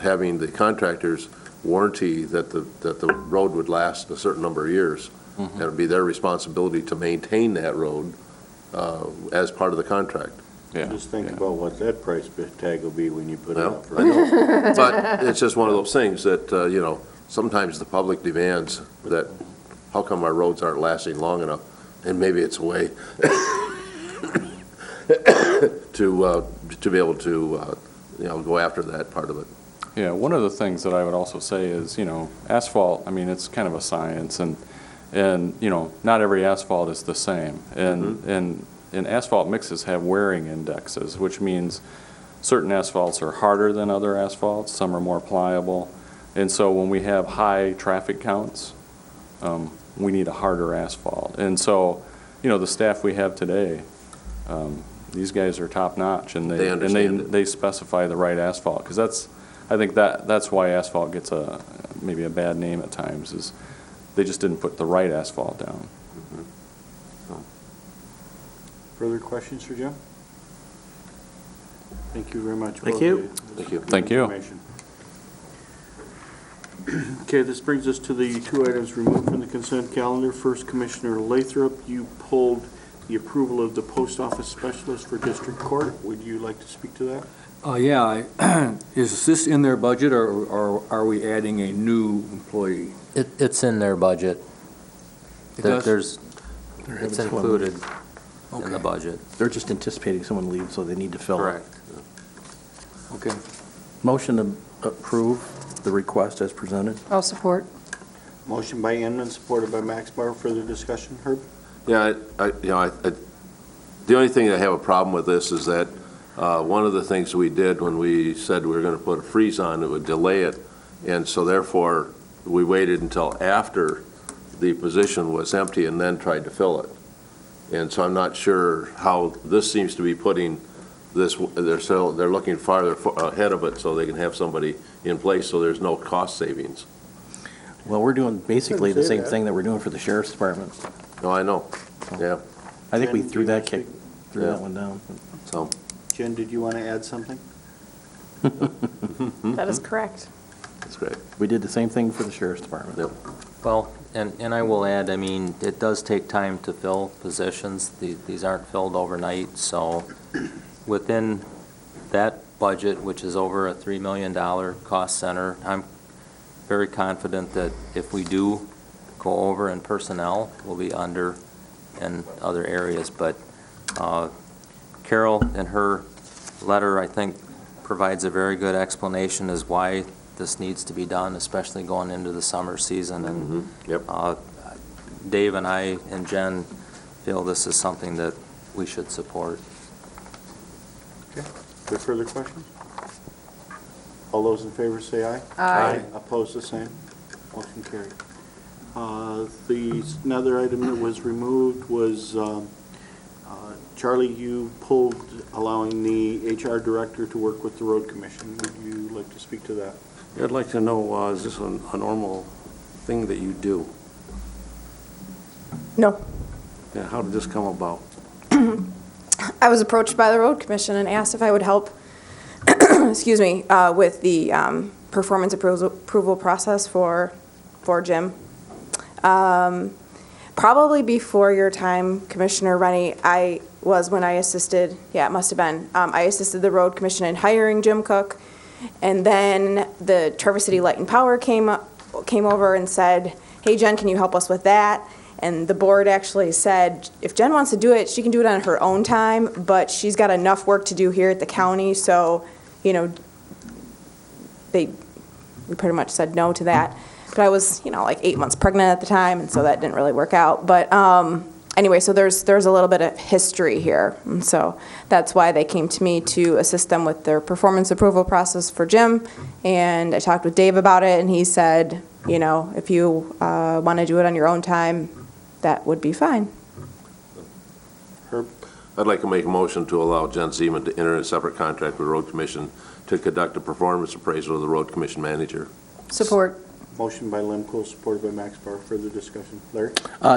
having the contractors warranty that the road would last a certain number of years. And it would be their responsibility to maintain that road as part of the contract. Yeah. Just think about what that price tag will be when you put it Well, up. I know. But it's just one of those things that, sometimes the public demands that, how come our roads aren't lasting long enough? And maybe it's a way to be able to, go after that part of it. Yeah, one of the things that I would also say is, asphalt, it's kind of a science, and not every asphalt is the same. And asphalt mixes have wearing indexes, which means certain asphalts are harder than other asphalts, some are more pliable. And so when we have high traffic counts, we need a harder asphalt. And so, the staff we have today, these guys are top-notch, and They understand it. they specify the right asphalt, because I think that's why asphalt gets maybe a bad name at times, is they just didn't put the right asphalt down. Further questions for Jim? Thank you very much. Thank both you. of you. Thank you. Thank you. Information. Okay, this brings us to the two items removed from the consent calendar. First, Commissioner Lathrop, you pulled the approval of the post office specialist for district court. Would you like to speak to that? Is this in their budget, or are we adding a new employee? It's in their budget. It does? It's included in the budget. They're just anticipating someone leaves, so they need to fill it. Correct. Okay. Motion to approve the request as presented. I'll support. Motion by Inman, supported by Maxbar. Further discussion, Herb? Yeah, the only thing I have a problem with this is that one of the things we did when we said we were going to put a freeze on, it would delay it, and so therefore, we waited until after the position was empty and then tried to fill it. And so I'm not sure how this seems to be putting this, they're looking farther ahead of it so they can have somebody in place so there's no cost savings. Well, we're doing basically the Didn't say same that. thing that we're doing for the sheriff's department. No, I know, yeah, I think we Jen, threw do you that wanna threw that one down. so, Jen, did you want to add something? That is correct. that's great. We did the same thing for the sheriff's department. Yep. Well, and I will add, it does take time to fill positions. These aren't filled overnight, so within that budget, which is over a $3 million cost center, I'm very confident that if we do go over in personnel, we'll be under in other areas. But Carol, in her letter, I think, provides a very good explanation as why this needs to be done, especially going into the summer season. And Yep. Dave and I and Jen feel this is something that we should support. Okay. Any further questions? All those in favor say aye. Aye. Opposed, the same. Motion carried. Another item that was removed was, Charlie, you pulled allowing the HR director to work with the road commission. Would you like to speak to that? I'd like to know, is this a normal thing that you do? No. Yeah, how did this come about? I was approached by the road commission and asked if I would help, excuse me, with the performance approval process for Jim. Probably before your time, Commissioner Rennie, when I assisted, yeah, it must have been, I assisted the road commission in hiring Jim Cook, and then the Traverse City Light and Power came over and said, hey, Jen, can you help us with that? And the board actually said, if Jen wants to do it, she can do it on her own time, but she's got enough work to do here at the county, so, you know, we pretty much said no to that. But I was, like 8 months pregnant at the time, and so that didn't really work out. But anyway, so there's a little bit of history here, and so that's why they came to me to assist them with their performance approval process for Jim. And I talked with Dave about it, and he said, if you want to do it on your own time, that would be fine. Herb? I'd like to make a motion to allow Jen Zeman to enter a separate contract with the Road Commission to conduct a performance appraisal of the Road Commission manager. Support. Motion by Lynn Poole, supported by Max Barr. Further discussion. Larry?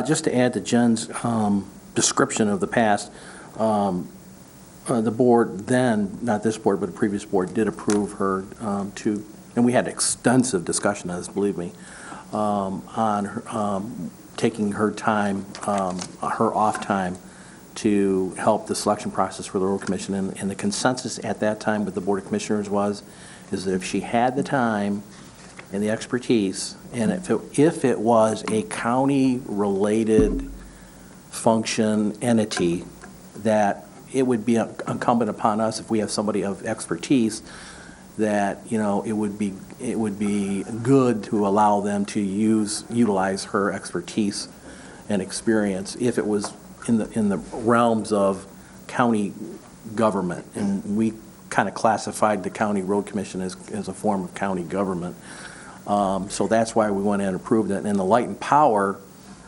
Just to add to Jen's description of the past, the board then, not this board, but a previous board, did approve her to, and we had extensive discussion on this, believe me, on her, taking her time, her off time to help the selection process for the road commission. And the consensus at that time with the Board of Commissioners is that if she had the time and the expertise, and if it was a county-related function entity, that it would be incumbent upon us, if we have somebody of expertise, that, it would be good to allow them to utilize her expertise and experience if it was in the realms of county government. And we kind of classified the county road commission as a form of county government. So that's why we went in and approved it. And in the light and power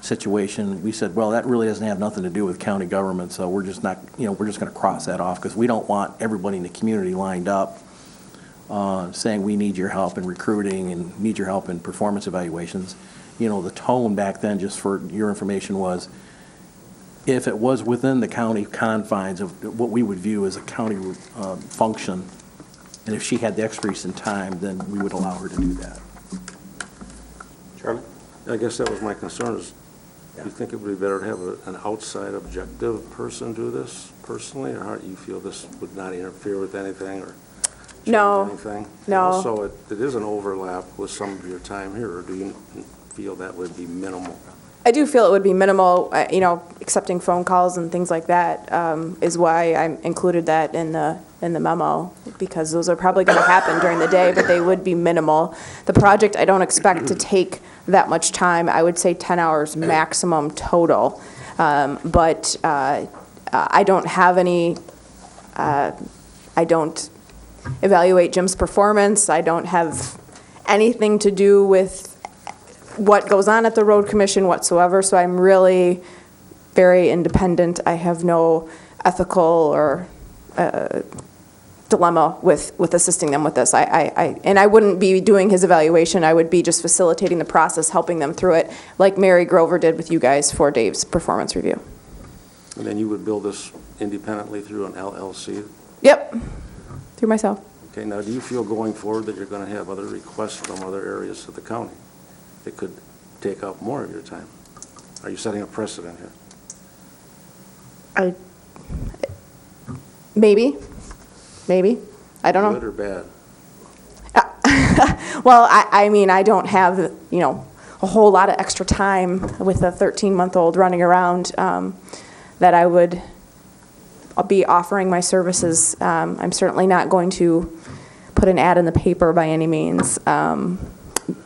situation, we said, well, that really doesn't have nothing to do with county government, so we're just not, we're just going to cross that off, because we don't want everybody in the community lined up saying we need your help in recruiting and need your help in performance evaluations. The tone back then, just for your information, was if it was within the county confines of what we would view as a county function, and if she had the expertise and time, then we would allow her to do that. Charlie? I guess that was my concern, is do you think it would be better to have an outside objective person do this personally, or how do you feel this would not interfere with anything or change anything? No. So it is an overlap with some of your time here, or do you feel that would be minimal? I do feel it would be minimal, accepting phone calls and things like that is why I included that in the memo, because those are probably going to happen during the day, but they would be minimal. The project, I don't expect to take that much time. I would say 10 hours maximum total. But I don't have any, I don't evaluate Jim's performance. I don't have anything to do with what goes on at the road commission whatsoever, so I'm really very independent. I have no ethical or dilemma with assisting them with this. And I wouldn't be doing his evaluation. I would be just facilitating the process, helping them through it, like Mary Grover did with you guys for Dave's performance review. And then you would build this independently through an LLC? Yep, through myself. Okay, now do you feel going forward that you're going to have other requests from other areas of the county that could take up more of your time? Are you setting a precedent here? Maybe. I don't know. Good or bad? Well, I mean, I don't have, a whole lot of extra time with a 13-month-old running around that I would I'll be offering my services. I'm certainly not going to put an ad in the paper by any means.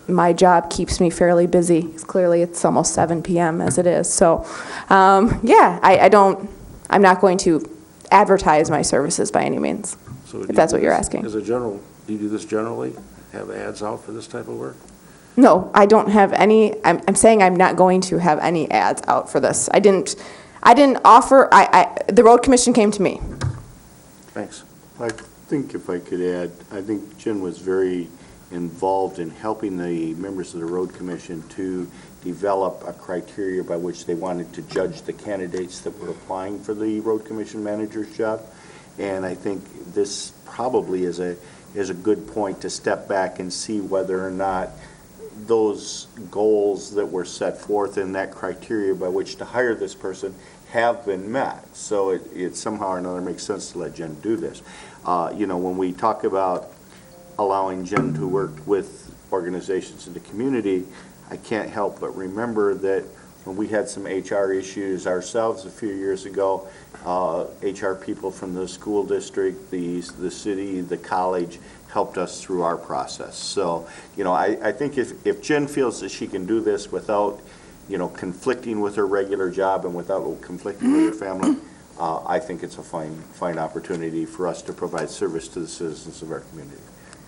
My job keeps me fairly busy. Clearly, it's almost 7 p.m. as it is. So, yeah, I'm not going to advertise my services by any means, So if do you that's do what you're this asking. As a general, do you do this generally? Have ads out for this type of work? No, I don't have any. I'm saying I'm not going to have any ads out for this. I didn't offer. The road commission came to me. Thanks. I think if I could add, I think Jen was very involved in helping the members of the road commission to develop a criteria by which they wanted to judge the candidates that were applying for the road commission manager's job. And I think this probably is a good point to step back and see whether or not those goals that were set forth in that criteria by which to hire this person have been met. So it somehow or another makes sense to let Jen do this. When we talk about allowing Jen to work with organizations in the community, I can't help but remember that when we had some HR issues ourselves a few years ago, HR people from the school district, the city, the college helped us through our process. So, I think if Jen feels that she can do this without, conflicting with her regular job and without conflicting with her family, I think it's a fine opportunity for us to provide service to the citizens of our community.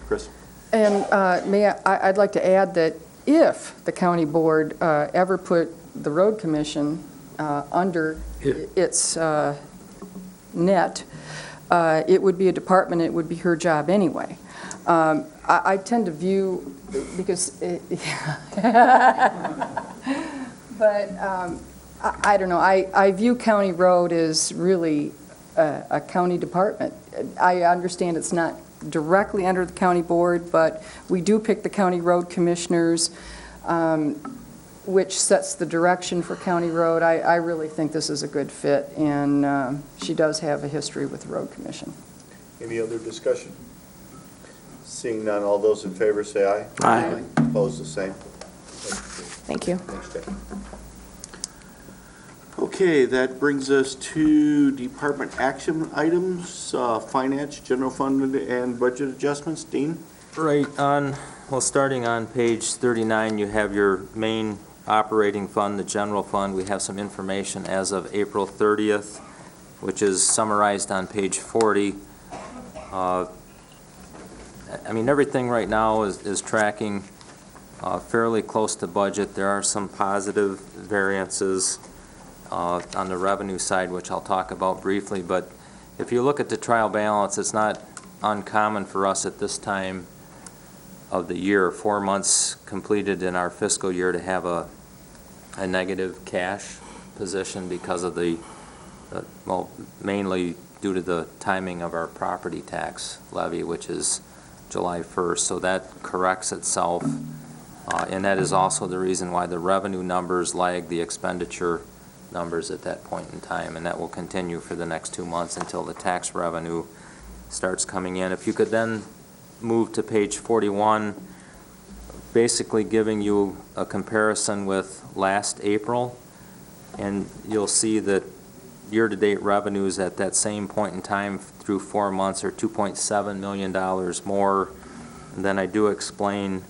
Chris? And I'd like to add that if the county board ever put the road commission under its net, it would be a department, it would be her job anyway. I tend to view, because, but I don't know, I view county road as really a county department. I understand it's not directly under the county board, but we do pick the county road commissioners, which sets the direction for county road. I really think this is a good fit, and she does have a history with the road commission. Any other discussion? Seeing none, all those in favor say aye. Aye. Opposed, the same. Thank you. Thanks, Dave. Okay, that brings us to department action items, finance, general fund, and budget adjustments. Dean? Right starting on page 39, you have your main operating fund, the general fund. We have some information as of April 30th, which is summarized on page 40. Everything right now is tracking fairly close to budget. There are some positive variances on the revenue side, which I'll talk about briefly, but if you look at the trial balance, it's not uncommon for us at this time of the year, 4 months completed in our fiscal year, to have a negative cash position because of mainly due to the timing of our property tax levy, which is July 1st, so that corrects itself, and that is also the reason why the revenue numbers lag the expenditure numbers at that point in time, and that will continue for the next 2 months until the tax revenue starts coming in. If you could then move to page 41, basically giving you a comparison with last April, and you'll see that year-to-date revenues at that same point in time through 4 months are $2.7 million more. And then I do explain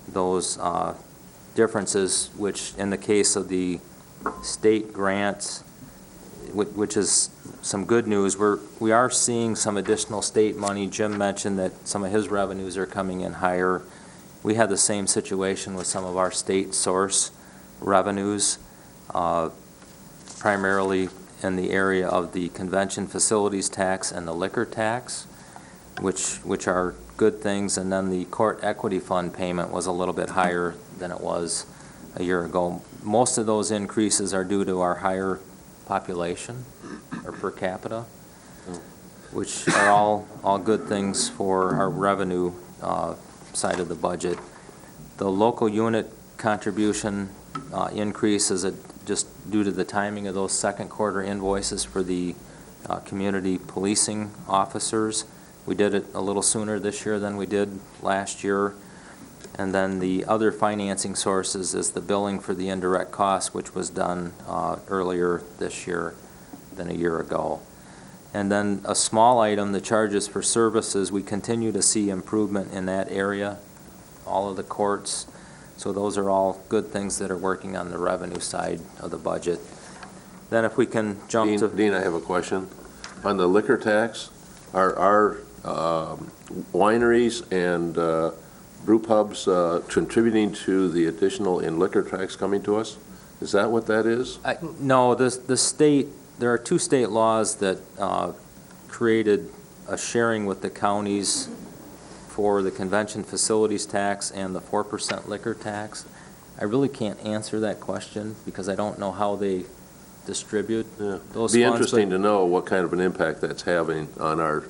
those differences, which in the case of the state grants, which is some good news, we are seeing some additional state money. Jim mentioned that some of his revenues are coming in higher. We have the same situation with some of our state source revenues, primarily in the area of the convention facilities tax and the liquor tax, which are good things. And then the court equity fund payment was a little bit higher than it was a year ago. Most of those increases are due to our higher population or per capita, which are all good things for our revenue side of the budget. The local unit contribution increase is just due to the timing of those second quarter invoices for the community policing officers. We did it a little sooner this year than we did last year. And then the other financing sources is the billing for the indirect costs, which was done earlier this year than a year ago. And then a small item, the charges for services, we continue to see improvement in that area, all of the courts. So those are all good things that are working on the revenue side of the budget. Then if we can jump to... Dean, I have a question. On the liquor tax, are wineries and brew pubs contributing to the additional in liquor tax coming to us? Is that what that is? No, the state, there are two state laws that created a sharing with the counties for the convention facilities tax and the 4% liquor tax. I really can't answer that question because I don't know how they distribute those funds. Be interesting to know what kind of an impact that's having on our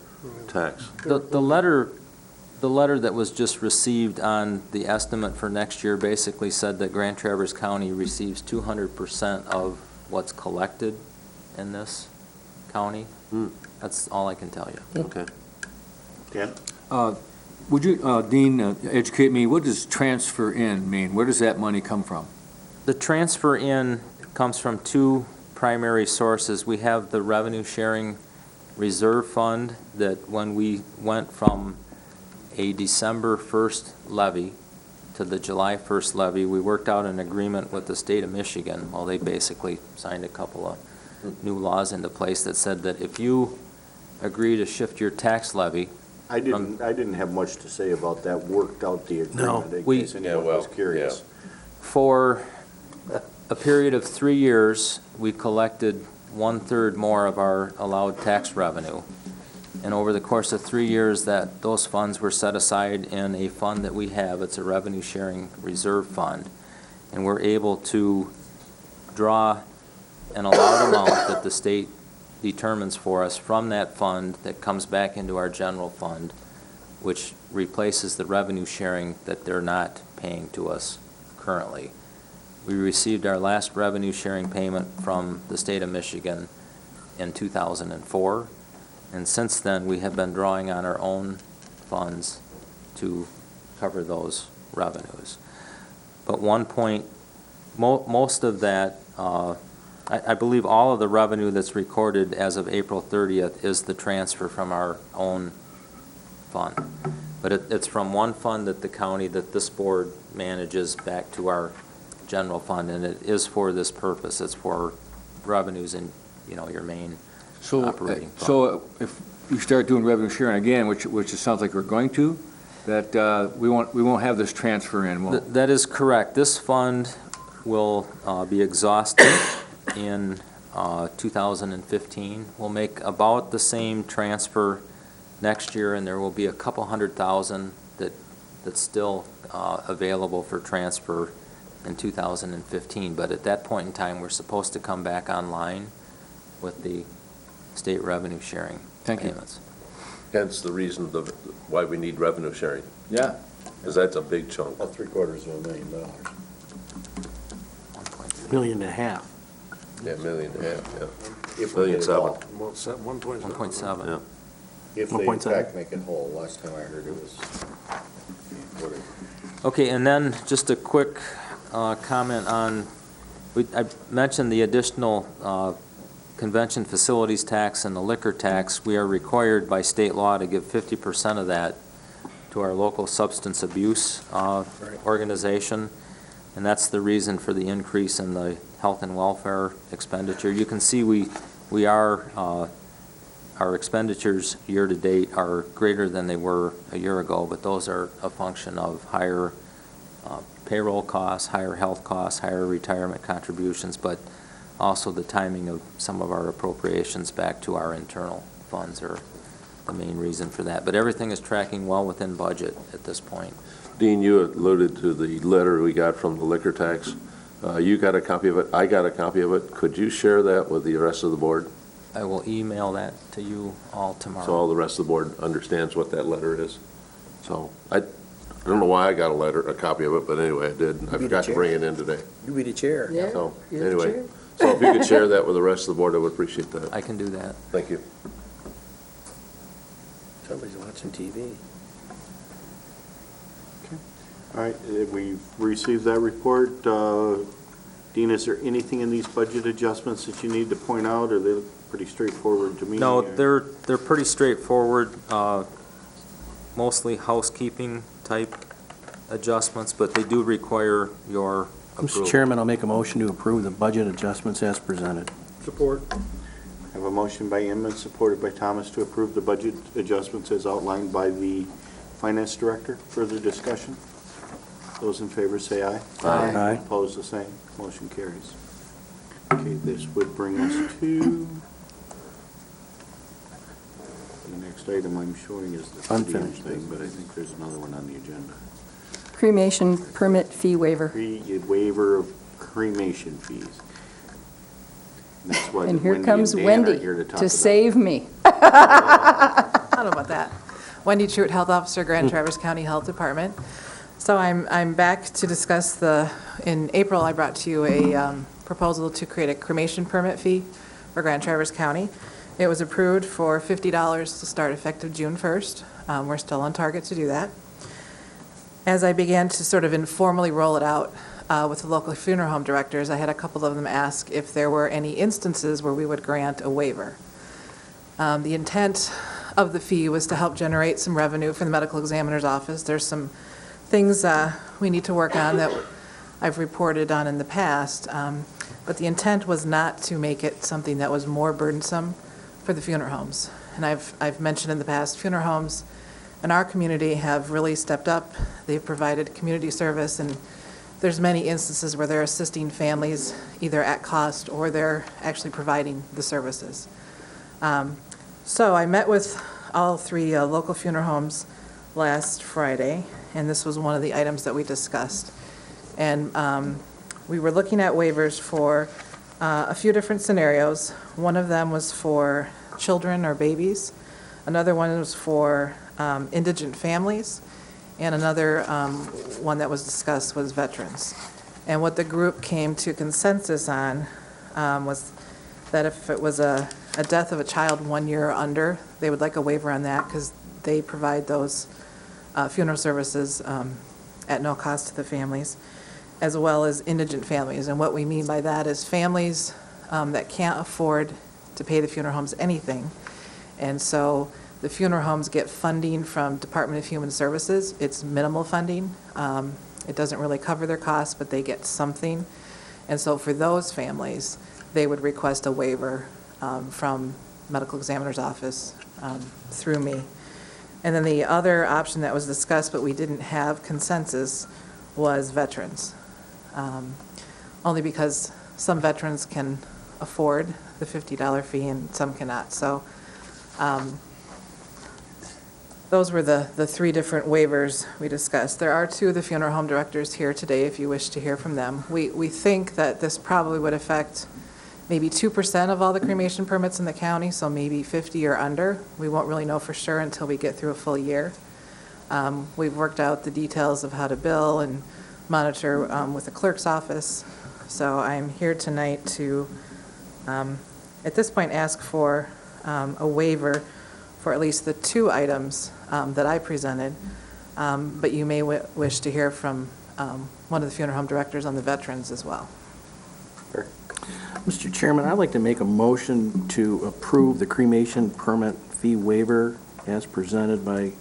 tax. The letter that was just received on the estimate for next year basically said that Grand Traverse County receives 200% of what's collected in this county. That's all I can tell you. Okay. Dan? Would you, Dean, educate me, what does transfer in mean? Where does that money come from? The transfer in comes from two primary sources. We have the revenue sharing reserve fund that when we went from a December 1st levy to the July 1st levy, we worked out an agreement with the state of Michigan. Well, they basically signed a couple of new laws into place that said that if you agree to shift your tax levy, I didn't have much to say about that, worked out the agreement, in we- case anyone was curious. for a period of 3 years, we collected 1/3 more of our allowed tax revenue. And over the course of 3 years, those funds were set aside in a fund that we have. It's a revenue sharing reserve fund. And we're able to draw an allowed amount that the state determines for us from that fund that comes back into our general fund, which replaces the revenue sharing that they're not paying to us currently. We received our last revenue sharing payment from the state of Michigan in 2004, and since then, we have been drawing on our own funds to cover those revenues. But most of that, I believe all of the revenue that's recorded as of April 30th is the transfer from our own fund. But it's from one fund that this board manages back to our general fund, and it is for this purpose. It's for revenues in, your main operating fund. So if we start doing revenue sharing again, which it sounds like we're going to, that we won't have this transfer in, will That is correct. This fund will be exhausted in 2015. We'll make about the same transfer next year, and there will be a couple $100,000 that's still available for transfer in 2015. But at that point in time, we're supposed to come back online with the state revenue sharing payments. Hence the reason why we need revenue sharing, Yeah. because that's a big chunk. About $750,000. $1.5 million. Yeah, $1.5 million, yeah. If we get it all. 1.7. Yeah. If they in 1.7. fact make it whole. Last time I heard it was whatever. Okay, and then just a quick comment on, I mentioned the additional convention facilities tax and the liquor tax. We are required by state law to give 50% of that to our local substance abuse organization, and that's the reason for the increase in the health and welfare expenditure. You can see we are, our expenditures year-to-date are greater than they were a year ago, but those are a function of higher payroll costs, higher health costs, higher retirement contributions, but also the timing of some of our appropriations back to our internal funds are the main reason for that. But everything is tracking well within budget at this point. Dean, you alluded to the letter we got from the liquor tax. You got a copy of it, I got a copy of it. Could you share that with the rest of the board? I will email that to you all tomorrow. So all the rest of the board understands what that letter is. So I don't know why I got a copy of it, but anyway, I did. I forgot to bring it in today. You be the chair. So anyway, so if you could share that with the rest of the board, I would appreciate that. I can do that. Thank you. Somebody's watching TV. All right, we've received that report. Dean, is there anything in these budget adjustments that you need to point out, or they look pretty straightforward to me? No, they're pretty straightforward, mostly housekeeping type adjustments, but they do require your approval. Mr. Chairman, I'll make a motion to approve the budget adjustments as presented. Support. I have a motion by Inman, supported by Thomas, to approve the budget adjustments as outlined by the Finance Director. Further discussion? Those in favor say aye. Aye. Aye. Opposed, the same. Motion carries. Okay, this would bring us to the next item I'm showing is the Unfinished thing, but I think there's another one on the agenda. Cremation permit fee waiver. Waiver of cremation fees. And that's what And here Wendy comes Dan are Wendy here talk to about. save me. I don't know about that. Wendy Truitt, Health Officer, Grand Traverse County Health Department. So I'm back to discuss in April, I brought to you a proposal to create a cremation permit fee for Grand Traverse County. It was approved for $50 to start effective June 1st. We're still on target to do that. As I began to sort of informally roll it out with the local funeral home directors, I had a couple of them ask if there were any instances where we would grant a waiver. The intent of the fee was to help generate some revenue for the medical examiner's office. There's some things we need to work on that I've reported on in the past, but the intent was not to make it something that was more burdensome for the funeral homes. And I've mentioned in the past, funeral homes in our community have really stepped up. They've provided community service, and there's many instances where they're assisting families either at cost or they're actually providing the services. So I met with all three local funeral homes last Friday, and this was one of the items that we discussed. And we were looking at waivers for a few different scenarios. One of them was for children or babies. Another one was for indigent families. And another one that was discussed was veterans. And what the group came to consensus on was that if it was a death of a child 1 year or under, they would like a waiver on that because they provide those funeral services at no cost to the families, as well as indigent families. And what we mean by that is families that can't afford to pay the funeral homes anything. And so the funeral homes get funding from Department of Human Services. It's minimal funding. It doesn't really cover their costs, but they get something. And so for those families, they would request a waiver from medical examiner's office through me. And then the other option that was discussed, but we didn't have consensus, was veterans. Only because some veterans can afford the $50 fee and some cannot. So those were the three different waivers we discussed. There are two of the funeral home directors here today if you wish to hear from them. We think that this probably would affect maybe 2% of all the cremation permits in the county, so maybe 50 or under. We won't really know for sure until we get through a full year. We've worked out the details of how to bill and monitor with the clerk's office. So I'm here tonight to, at this point, ask for a waiver for at least the two items that I presented, but you may wish to hear from one of the funeral home directors on the veterans as well. Mr. Chairman, I'd like to make a motion to approve the cremation permit fee waiver as presented by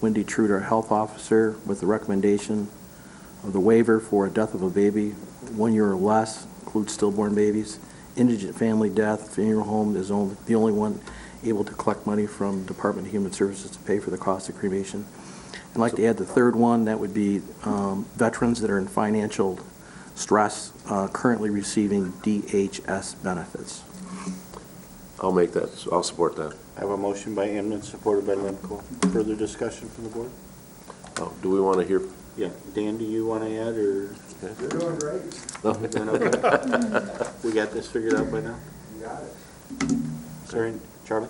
Wendy Truitt, our health officer, with the recommendation of the waiver for a death of a baby 1 year or less, includes stillborn babies, indigent family death, funeral home is the only one able to collect money from Department of Human Services to pay for the cost of cremation. I'd like to add the third one, that would be veterans that are in financial stress, currently receiving DHS benefits. I'll support that. I have a motion by Inman, supported by Lemko. Further discussion from the board? Oh, do we want to hear? Yeah, Dan, do you want to add, or? You're doing great. Okay. We got this figured out by now? You got it. Sorry, Charlie?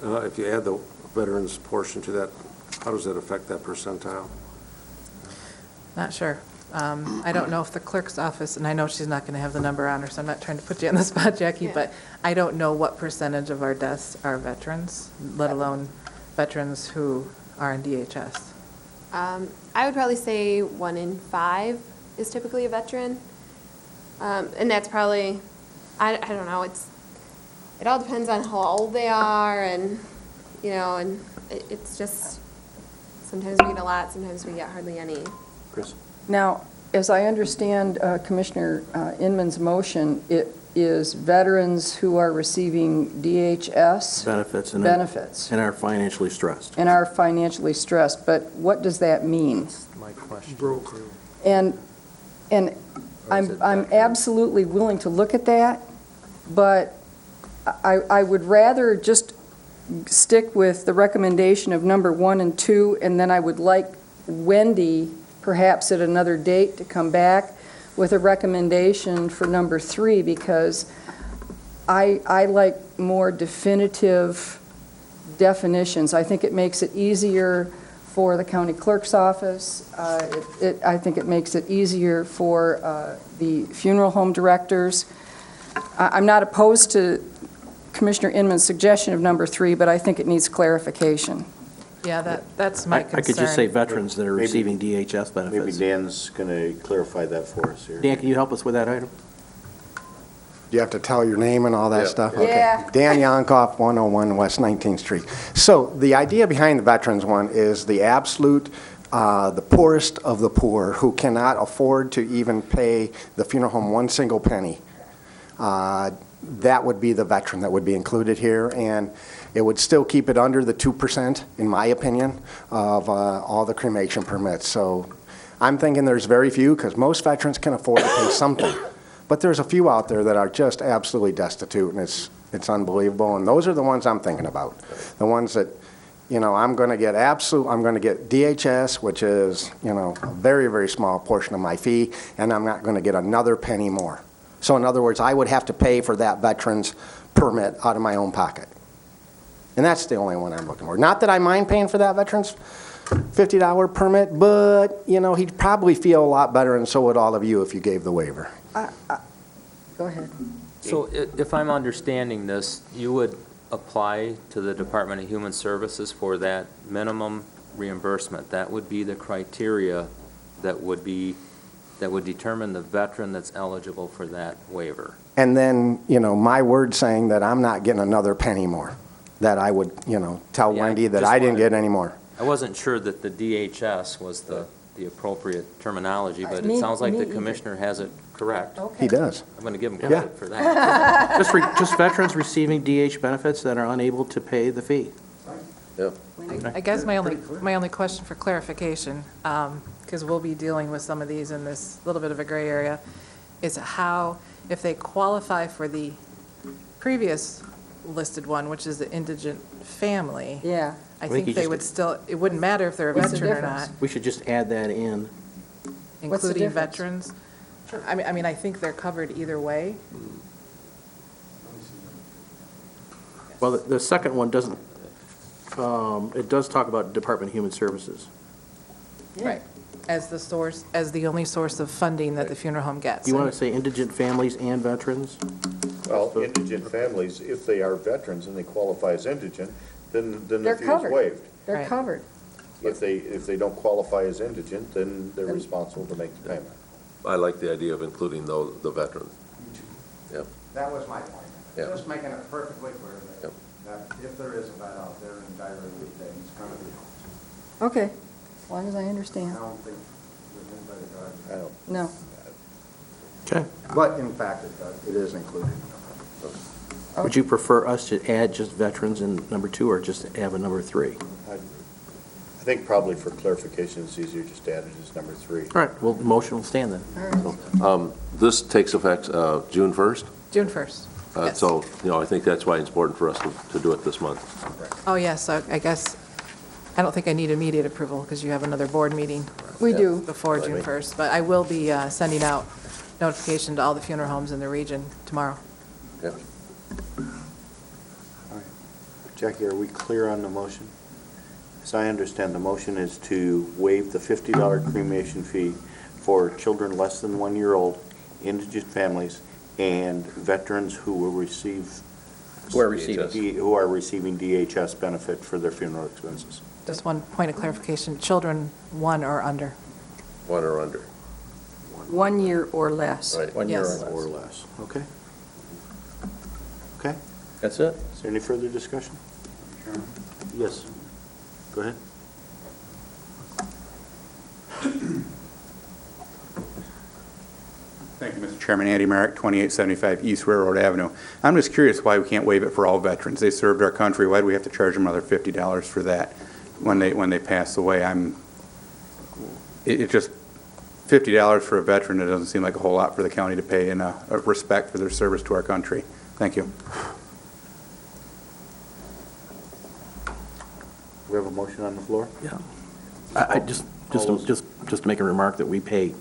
If you add the veterans portion to that, how does that affect that percentile? Not sure. I don't know if the clerk's office, and I know she's not going to have the number on her, so I'm not trying to put you on the spot, Jackie, but I don't know what percentage of our deaths are veterans, let alone veterans who are in DHS. I would probably say 1 in 5 is typically a veteran. And that's probably, I don't know, it all depends on how old they are and, you know, and it's just, sometimes we get a lot, sometimes we get hardly any. Chris? Now, as I understand Commissioner Inman's motion, it is veterans who are receiving DHS Benefits benefits and are financially stressed. and are financially stressed, but what does that mean? My question. And I'm absolutely willing to look at that, but I would rather just stick with the recommendation of number 1 and 2, and then I would like Wendy, perhaps at another date, to come back with a recommendation for number 3, because I like more definitive definitions. I think it makes it easier for the county clerk's office. I think it makes it easier for the funeral home directors. I'm not opposed to Commissioner Inman's suggestion of number 3, but I think it needs clarification. Yeah, that's my concern. I could just say veterans that are Maybe- receiving DHS Maybe benefits. Dan's going to clarify that for us here. Dan, can you help us with that item? You have to tell your name and all that Yeah. stuff? Yeah. Okay. Dan Yonkoff, 101 West 19th Street. So the idea behind the veterans one is the absolute, the poorest of the poor who cannot afford to even pay the funeral home one single penny. That would be the veteran that would be included here, and it would still keep it under the 2%, in my opinion, of all the cremation permits. So I'm thinking there's very few, because most veterans can afford to pay something. But there's a few out there that are just absolutely destitute, and it's unbelievable, and those are the ones I'm thinking about. The ones that, you know, I'm going to get DHS, which is, you know, a very, very small portion of my fee, and I'm not going to get another penny more. So in other words, I would have to pay for that veteran's permit out of my own pocket. And that's the only one I'm looking for. Not that I mind paying for that veteran's $50 permit, but, you know, he'd probably feel a lot better, and so would all of you if you gave the waiver. Go ahead. So if I'm understanding this, you would apply to the Department of Human Services for that minimum reimbursement. That would be the criteria that would determine the veteran that's eligible for that waiver. And then, you know, my word saying that I'm not getting another penny more, that I would, you know, tell Yeah, Wendy that just I didn't wanted- get any more. I wasn't sure that the DHS was the appropriate terminology, but Me- it sounds like me the either. commissioner has it correct. He does. I'm going to give him Yeah. credit for that. Just veterans receiving DH benefits that are unable to pay the fee. I guess my only question for clarification, because we'll be dealing with some of these in this little bit of a gray area, is how, if they qualify for the previous listed one, which is the indigent family, Yeah. I think you think they just- would still, it wouldn't matter if they're a What's the veteran or difference? not, We should just add that in. What's the including difference? veterans. I mean, I think they're covered either way. Well, the second one doesn't, it does talk about Department of Human Services. Right. As the source, as the only source of funding that the funeral home gets. You want to say indigent families and veterans? Well, indigent families, if they are veterans and they qualify as indigent, then the They're fee is covered. waived. They're Right. covered. If they don't qualify as indigent, then they're responsible to make the payment. I like the idea of including the veteran. That was my point. Yeah. Just making it perfectly clear Yep. that if there is a vet out there in dire need, then it's going to be helped. Okay, as long as I understand. I don't think there's anybody that I don't, No. Okay. But in fact, it is included. Would you prefer us to add just veterans in number 2 or just have a number 3? I think probably for clarification, it's easier just to add it as number 3. All right, well, the motion will stand then. This takes effect June 1st, June 1st. Yes. so, you know, I think that's why it's important for us to do it this month. Oh, yes, so I guess, I don't think I need immediate approval because you have another board meeting We do. before June 1st, but I will be sending out notification to all the funeral homes in the region tomorrow. Yeah. Jackie, are we clear on the motion? As I understand, the motion is to waive the $50 cremation fee for children less than 1 year old, indigent families, and veterans who will receive. Who are receiving. Who are receiving DHS benefit for their funeral expenses. Just one point of clarification, children 1 or under. 1 or under. 1 year or less. Right. 1 year Yes. or Or less. less, okay? Okay, That's it? is there any further discussion? Yes, go ahead. Thank you, Mr. Chairman. Andy Merrick, 2875 East Railroad Avenue. I'm just curious why we can't waive it for all veterans. They served our country. Why do we have to charge them another $50 for that when they pass away? It just, $50 for a veteran, it doesn't seem like a whole lot for the county to pay in a respect for their service to our country. Thank you. We have a motion on the floor? Yeah. I just to make a remark that we pay,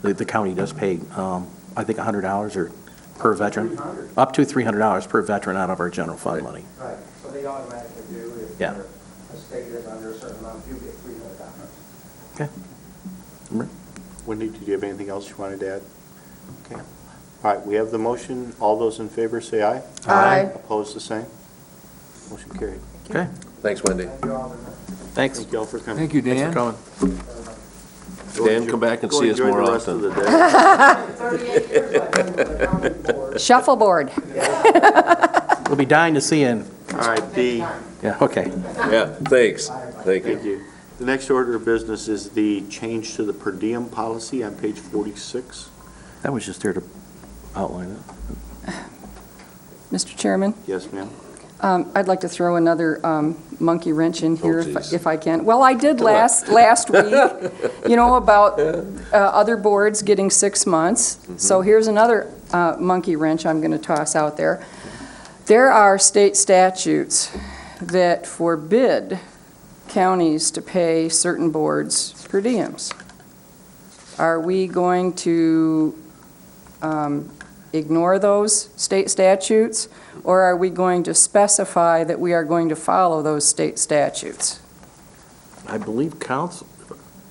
the county does pay, I think $100 or per veteran. Up to $300 per veteran out of our general fund money. Right, so they automatically do, if Yeah. their estate is under a certain amount, you get $300. Okay. Wendy, did you have anything else you wanted to add? Okay. All right, we have the motion. All those in favor say aye. Aye. Opposed, the same. Motion carried. Okay. Thanks, Wendy. Thanks. Thank you all for coming. Thank you, Thanks Dan. for coming. Dan, come back and see us more often. Go enjoy the rest of the day. Shuffleboard. We'll be dying to see you. All right, the, Yeah, okay. Yeah, thanks. Thank thank you. you. The next order of business is the change to the per diem policy on page 46. That was just there to outline it. Mr. Chairman? Yes, ma'am? I'd like to throw another monkey wrench in here geez. if I can. Well, I did last week, about other boards getting 6 months. So here's another monkey wrench I'm going to toss out there. There are state statutes that forbid counties to pay certain boards per diems. Are we going to ignore those state statutes, or are we going to specify that we are going to follow those state statutes? I believe council,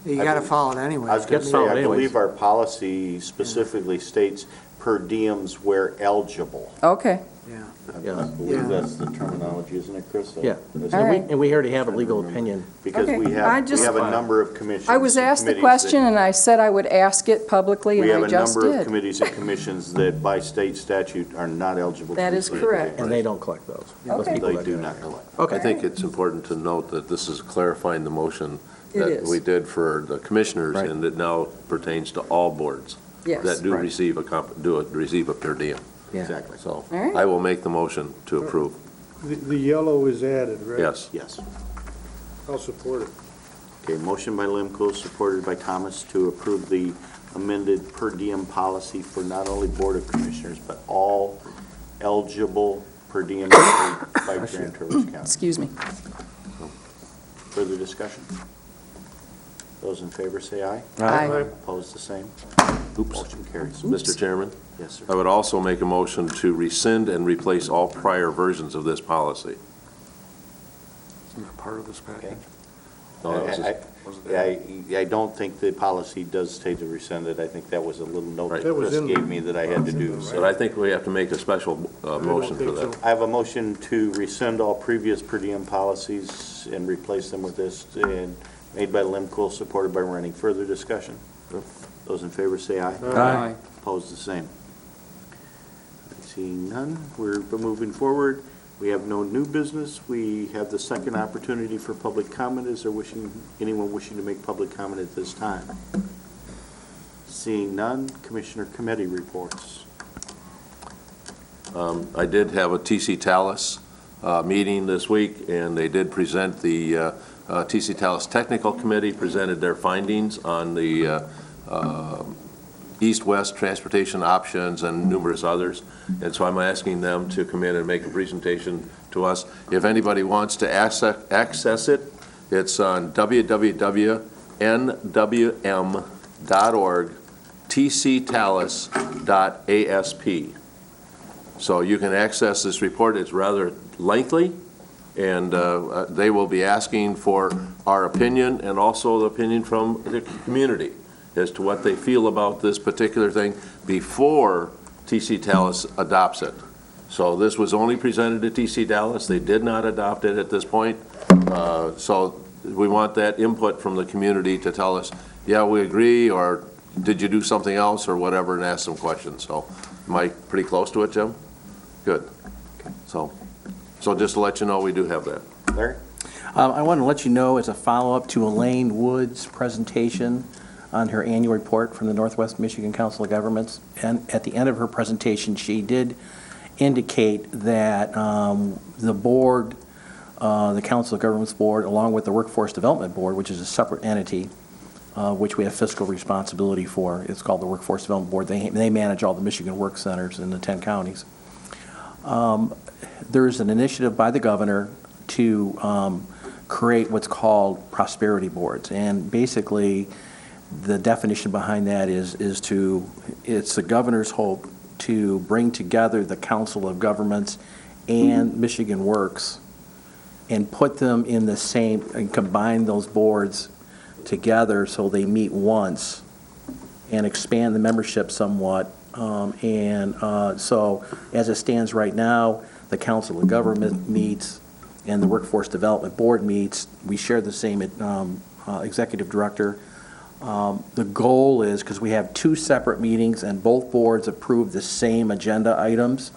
You got to follow it anyway. I was going to Get say, I followed anyways. believe our policy specifically states per diems where eligible. Okay, Yeah. I Yeah. believe that's the terminology, isn't it, Chris? yeah. That's- All right. And we already have a legal opinion. Because Okay, we I have just- a number of commissions. I was asked the committees question, that- and I said I would ask it publicly, We and have I a just number of did. committees and commissions that by state statute are not eligible. to That is receive correct. pay. And they don't collect those. Those Okay. people They that do not collect. I Okay. think it's important to note that this is clarifying the motion It that is. we did for the commissioners, Right. and that now pertains to all boards Yes. that do Right. receive receive a per diem. Yeah. Exactly. So All right. I will make the motion to approve. The yellow is added, right? Yes. Yes. I'll support it. Okay, motion by Lemko, supported by Thomas, to approve the amended per diem policy for not only Board of Commissioners, but all eligible per diem by Grand Traverse County. Excuse me. Further discussion? Those in favor say aye. Aye. Opposed, the same. Oops. Motion carries. Mr. Chairman, Yes, I sir. would also make a motion to rescind and replace all prior versions of this policy. Isn't that part of this package? No, that was just- I don't think the policy does state to rescind it. I think that was a little note Right. that That was Chris in- gave me that I had to do. But I think we have to make a special motion for think that. so. I have a motion to rescind all previous per diem policies and replace them with this, and made by Lemko, supported by Rennie. Further discussion? Those in favor say aye. Aye. Opposed, the same. Seeing none, we're moving forward. We have no new business. We have the second opportunity for public comment. Is there anyone wishing to make public comment at this time? Seeing none, Commissioner Committee reports. I did have a TC Talus meeting this week, and they did present the TC Talus Technical Committee presented their findings on the east-west transportation options and numerous others. And so I'm asking them to come in and make a presentation to us. If anybody wants to access it, it's on www.nwm.org, tctalus.asp. So you can access this report. It's rather lengthy, and they will be asking for our opinion and also the opinion from the community as to what they feel about this particular thing before TC Talus adopts it. So this was only presented to TC Talus. They did not adopt it at this point. So we want that input from the community to tell us, yeah, we agree, or did you do something else or whatever, and ask some questions. So, Mike, pretty close to it, Jim? Good. So just to let you know, we do have that. Larry? I want to let you know, as a follow-up to Elaine Wood's presentation on her annual report from the Northwest Michigan Council of Governments, and at the end of her presentation, she did indicate that the board, the Council of Governments Board, along with the Workforce Development Board, which is a separate entity, which we have fiscal responsibility for. It's called the Workforce Development Board. They manage all the Michigan work centers in the 10 counties. There's an initiative by the governor to create what's called prosperity boards. And basically, the definition behind that is it's the governor's hope to bring together the Council of Governments and Michigan Works and put them in the same, and combine those boards together so they meet once and expand the membership somewhat. So as it stands right now, the Council of Government meets and the Workforce Development Board meets. We share the same executive director. The goal is, because we have two separate meetings and both boards approve the same agenda items,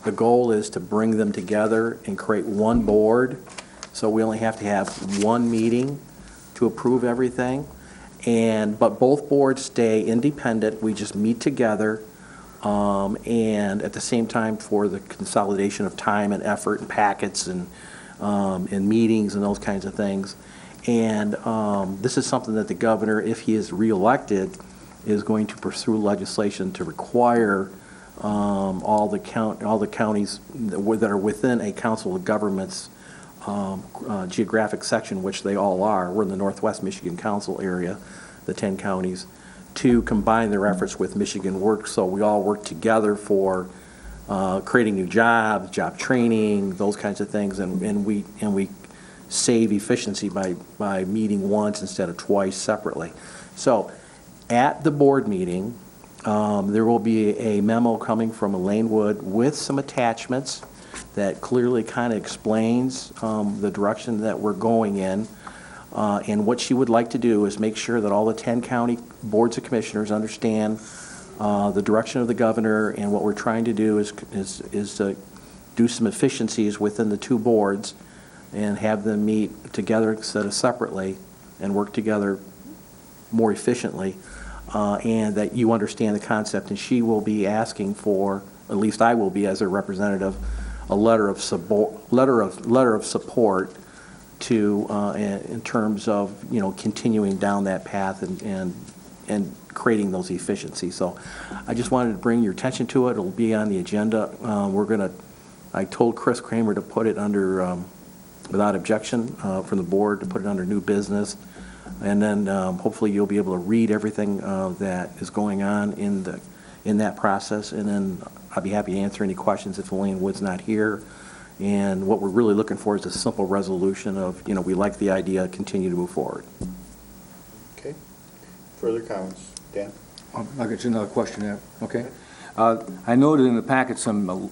the goal is to bring them together and create one board. So we only have to have one meeting to approve everything. But both boards stay independent. We just meet together. And at the same time, for the consolidation of time and effort and packets and meetings and those kinds of things. And this is something that the governor, if he is reelected, is going to pursue legislation to require all the counties that are within a Council of Governments geographic section, which they all are. We're in the Northwest Michigan Council area, the 10 counties, to combine their efforts with Michigan Works, so we all work together for creating new jobs, job training, those kinds of things, and we save efficiency by meeting once instead of twice separately. So at the board meeting, there will be a memo coming from Elaine Wood with some attachments that clearly kind of explains the direction that we're going in. And what she would like to do is make sure that all the 10 county boards of commissioners understand the direction of the governor, and what we're trying to do is to do some efficiencies within the two boards and have them meet together instead of separately and work together more efficiently, and that you understand the concept. And she will be asking for, at least I will be as a representative, a letter of support to in terms of continuing down that path and creating those efficiencies. So I just wanted to bring your attention to it. It'll be on the agenda. I told Chris Kramer to put it under without objection from the board, to put it under new business, and then hopefully you'll be able to read everything that is going on in that process, and then I'll be happy to answer any questions if Elaine Wood's not here. And what we're really looking for is a simple resolution of, we like the idea, continue to move forward. Okay. Further comments? Dan? I'll get you another question there, okay? I noted in the packet some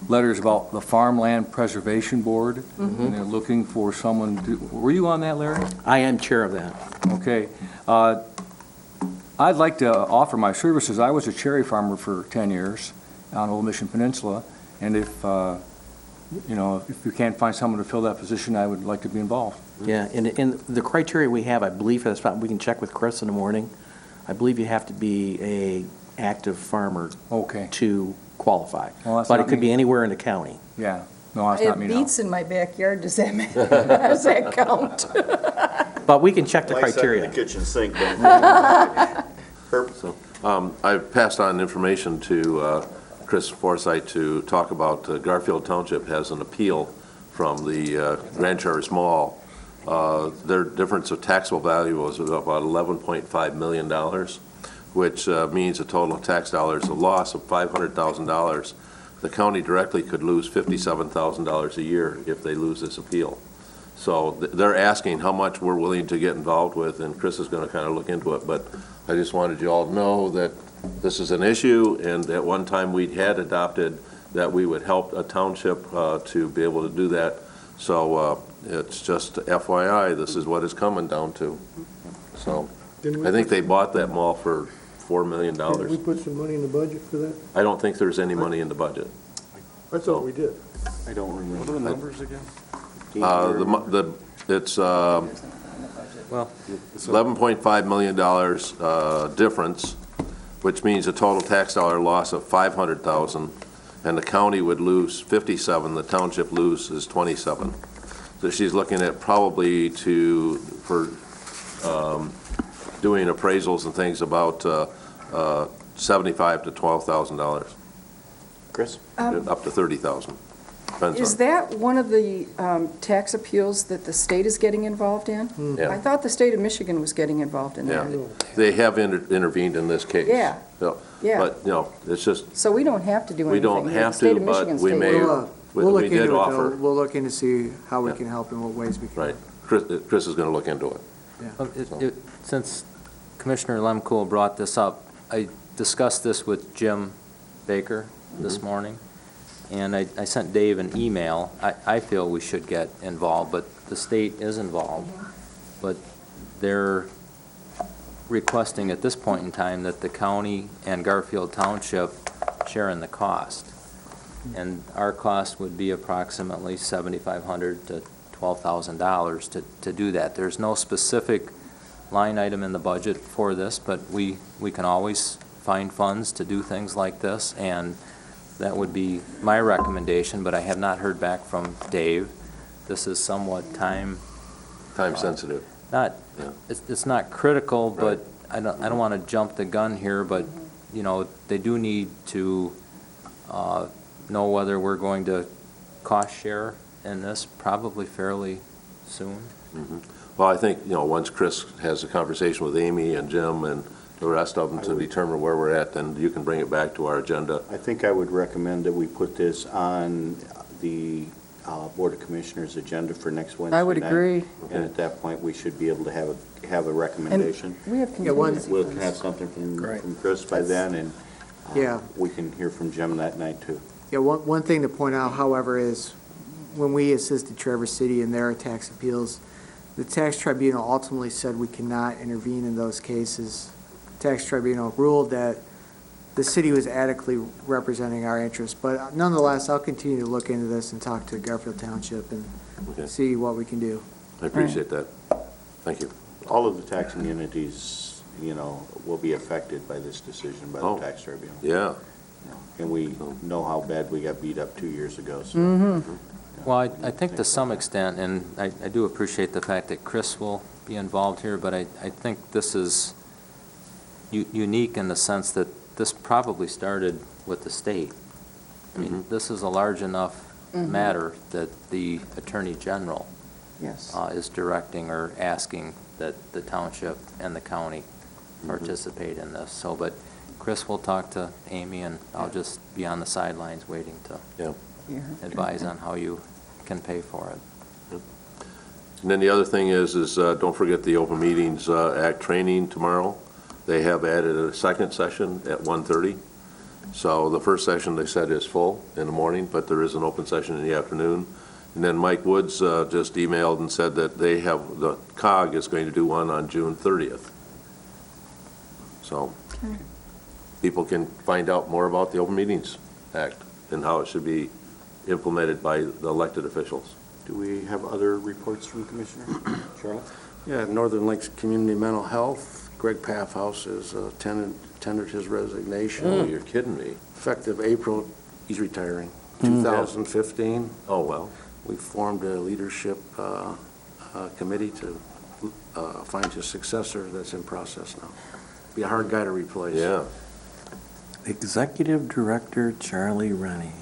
letters about the Farmland Preservation Board, and they're looking for someone to, were you on that, Larry? I am chair of that. Okay. I'd like to offer my services. I was a cherry farmer for 10 years on Old Mission Peninsula, and if you can't find someone to fill that position, I would like to be involved. Yeah, and the criteria we have, I believe, for this, we can check with Chris in the morning. I believe you have to be a active farmer to qualify. Well, but it could be anywhere in the county. Yeah. No, that's not me It now. beats in my backyard, does that does that count? But we can check the Lights up criteria. in the kitchen sink. So, I've passed on information to Chris Forsythe to talk about Garfield Township has an appeal from the Grand Traverse Mall. Their difference of taxable value was about $11.5 million, which means a total of tax dollars, a loss of $500,000. The county directly could lose $57,000 a year if they lose this appeal. So they're asking how much we're willing to get involved with, and Chris is going to kind of look into it. But I just wanted you all to know that this is an issue, and at one time we had adopted that we would help a township to be able to do that. So it's just FYI, this is what it's coming down to. So Didn't we I think put they some- bought that mall for $4 million. Didn't we put some money in the budget for that? I don't think there's any money in the budget. I thought we did. I don't remember. What are the numbers again? It's Well, $11.5 million difference, which means a total tax dollar loss of $500,000, and the county would lose 57, the township loses 27. So she's looking at probably for doing appraisals and things about $75,000 to $12,000, Chris? up to $30,000. Depends Is on- that one of the tax appeals that the state is getting involved in? Yeah. I thought the state of Michigan was getting involved in Yeah, that. they have intervened in this case. Yeah. So, Yeah. But, it's just, So we don't have to do anything. we don't here. have The state to, of but Michigan's we taking may, it. We'll look we into did it, though. offer. We'll look into see how we Yeah. can help in what ways we can. Right. Chris is going to look into it. Since Commissioner Lemkool brought this up, I discussed this with Jim Baker this morning, and I sent Dave an email. I feel we should get involved, but the state is involved. But they're requesting at this point in time that the county and Garfield Township share in the cost. And our cost would be approximately $7,500 to $12,000 to do that. There's no specific line item in the budget for this, but we can always find funds to do things like this, and that would be my recommendation, but I have not heard back from Dave. This is somewhat time Sensitive. not, Yeah. it's not critical, but Right. I don't want to jump the gun here, but, they do need to know whether we're going to cost share in this probably fairly soon. Well, I think, once Chris has a conversation with Amy and Jim and the rest of them to determine where we're at, then you can bring it back to our agenda. I think I would recommend that we put this on the Board of Commissioners' agenda for next Wednesday I would night. agree. And at that point, we should be able to have a recommendation. We have Yeah, one- contingency We'll funds. have something from Chris by then, and Yeah. we can hear from Jim that night, too. Yeah, one thing to point out, however, is when we assisted Traverse City in their tax appeals, the tax tribunal ultimately said we cannot intervene in those cases. Tax tribunal ruled that the city was adequately representing our interests. But nonetheless, I'll continue to look into this and talk to Garfield Township and Okay. see what we can do. I appreciate that. Thank you. All of the tax communities, will be affected by this decision by the Oh. tax tribunal. Yeah. And we know how bad we got beat up 2 years ago, so. Well, I think to some extent, and I do appreciate the fact that Chris will be involved here, but I think this is unique in the sense that this probably started with the state. I mean, this is a large enough matter that the Attorney General Yes. is directing or asking that the township and the county participate in this. So, but Chris will talk to Amy, and I'll just be on the sidelines waiting to Yeah. advise on how you can pay for it. And then the other thing is don't forget the Open Meetings Act training tomorrow. They have added a second session at 1:30. So the first session, they said, is full in the morning, but there is an open session in the afternoon. And then Mike Woods just emailed and said that the COG is going to do one on June 30th. So people can find out more about the Open Meetings Act and how it should be implemented by the elected officials. Do we have other reports from Commissioner? Charlie? Yeah, Northern Links Community Mental Health, Greg Paffhouse has tendered his resignation. Oh, you're kidding me. Effective April, he's retiring, 2015. Oh, well. We formed a leadership committee to find his successor that's in process now. Be a hard guy to replace. Yeah. Executive Director Charlie Rennie.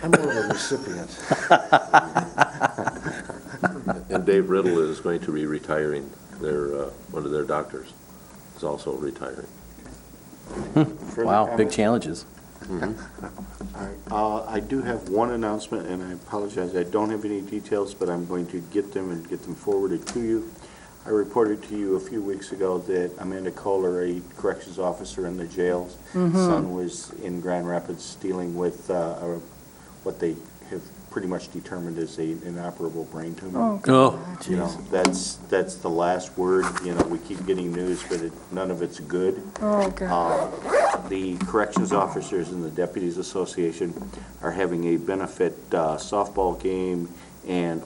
I'm more of a recipient. And Dave Riddle is going to be retiring. One of their doctors is also retiring. Further Wow, big comments? challenges. All right. I do have one announcement, and I apologize, I don't have any details, but I'm going to get them and get them forwarded to you. I reported to you a few weeks ago that Amanda Kohler, a corrections officer in the jails, son was in Grand Rapids dealing with what they have pretty much determined is an inoperable brain tumor. Oh, Oh, You know, that's the last word. You know, we keep getting news, but none of it's good. Oh, God. The corrections officers and the Deputies Association are having a benefit softball game and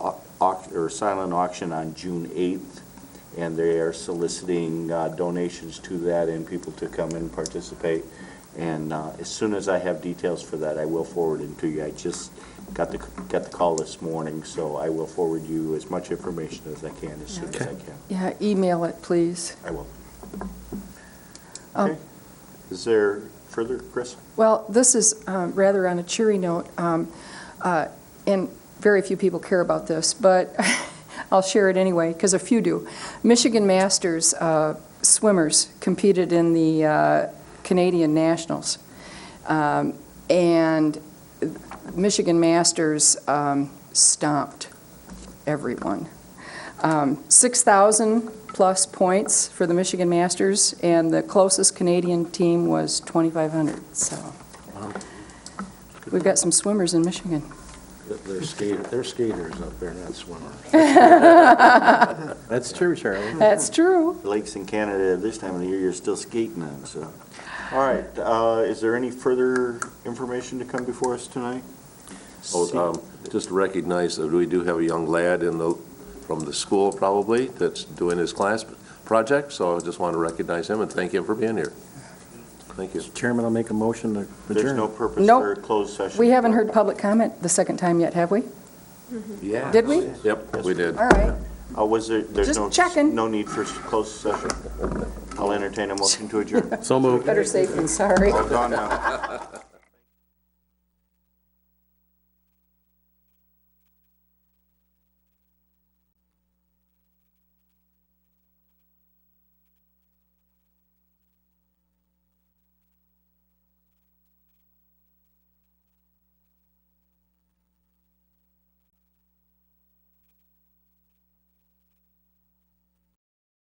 silent auction on June 8th, and they are soliciting donations to that and people to come and participate. And as soon as I have details for that, I will forward it to you. I just got the call this morning, so I will forward you as much information as I can as soon as I can. Yeah, email it, please. I will. Okay. Is there further, Chris? Well, this is rather on a cheery note, and very few people care about this, but I'll share it anyway, because a few do. Michigan Masters swimmers competed in the Canadian Nationals, and Michigan Masters stomped everyone. 6,000 plus points for the Michigan Masters, and the closest Canadian team was 2,500. So we've got some swimmers in Michigan. They're skaters up there, not swimmers. That's true, Charlie. That's true. Lakes in Canada, this time of the year, you're still skating on, so. All right, is there any further information to come before us tonight? Just recognize that we do have a young lad from the school probably that's doing his class project, so I just want to recognize him and thank him for being here. Thank you. Chairman, I'll make a motion to There's adjourn. no purpose Nope. for a closed session. We haven't heard public comment the second time yet, have we? Yeah. Did we? Yep, we did. All right. There's Just checking. no need for closed session? I'll entertain a motion to adjourn. So moved. Better safe than sorry. All gone now.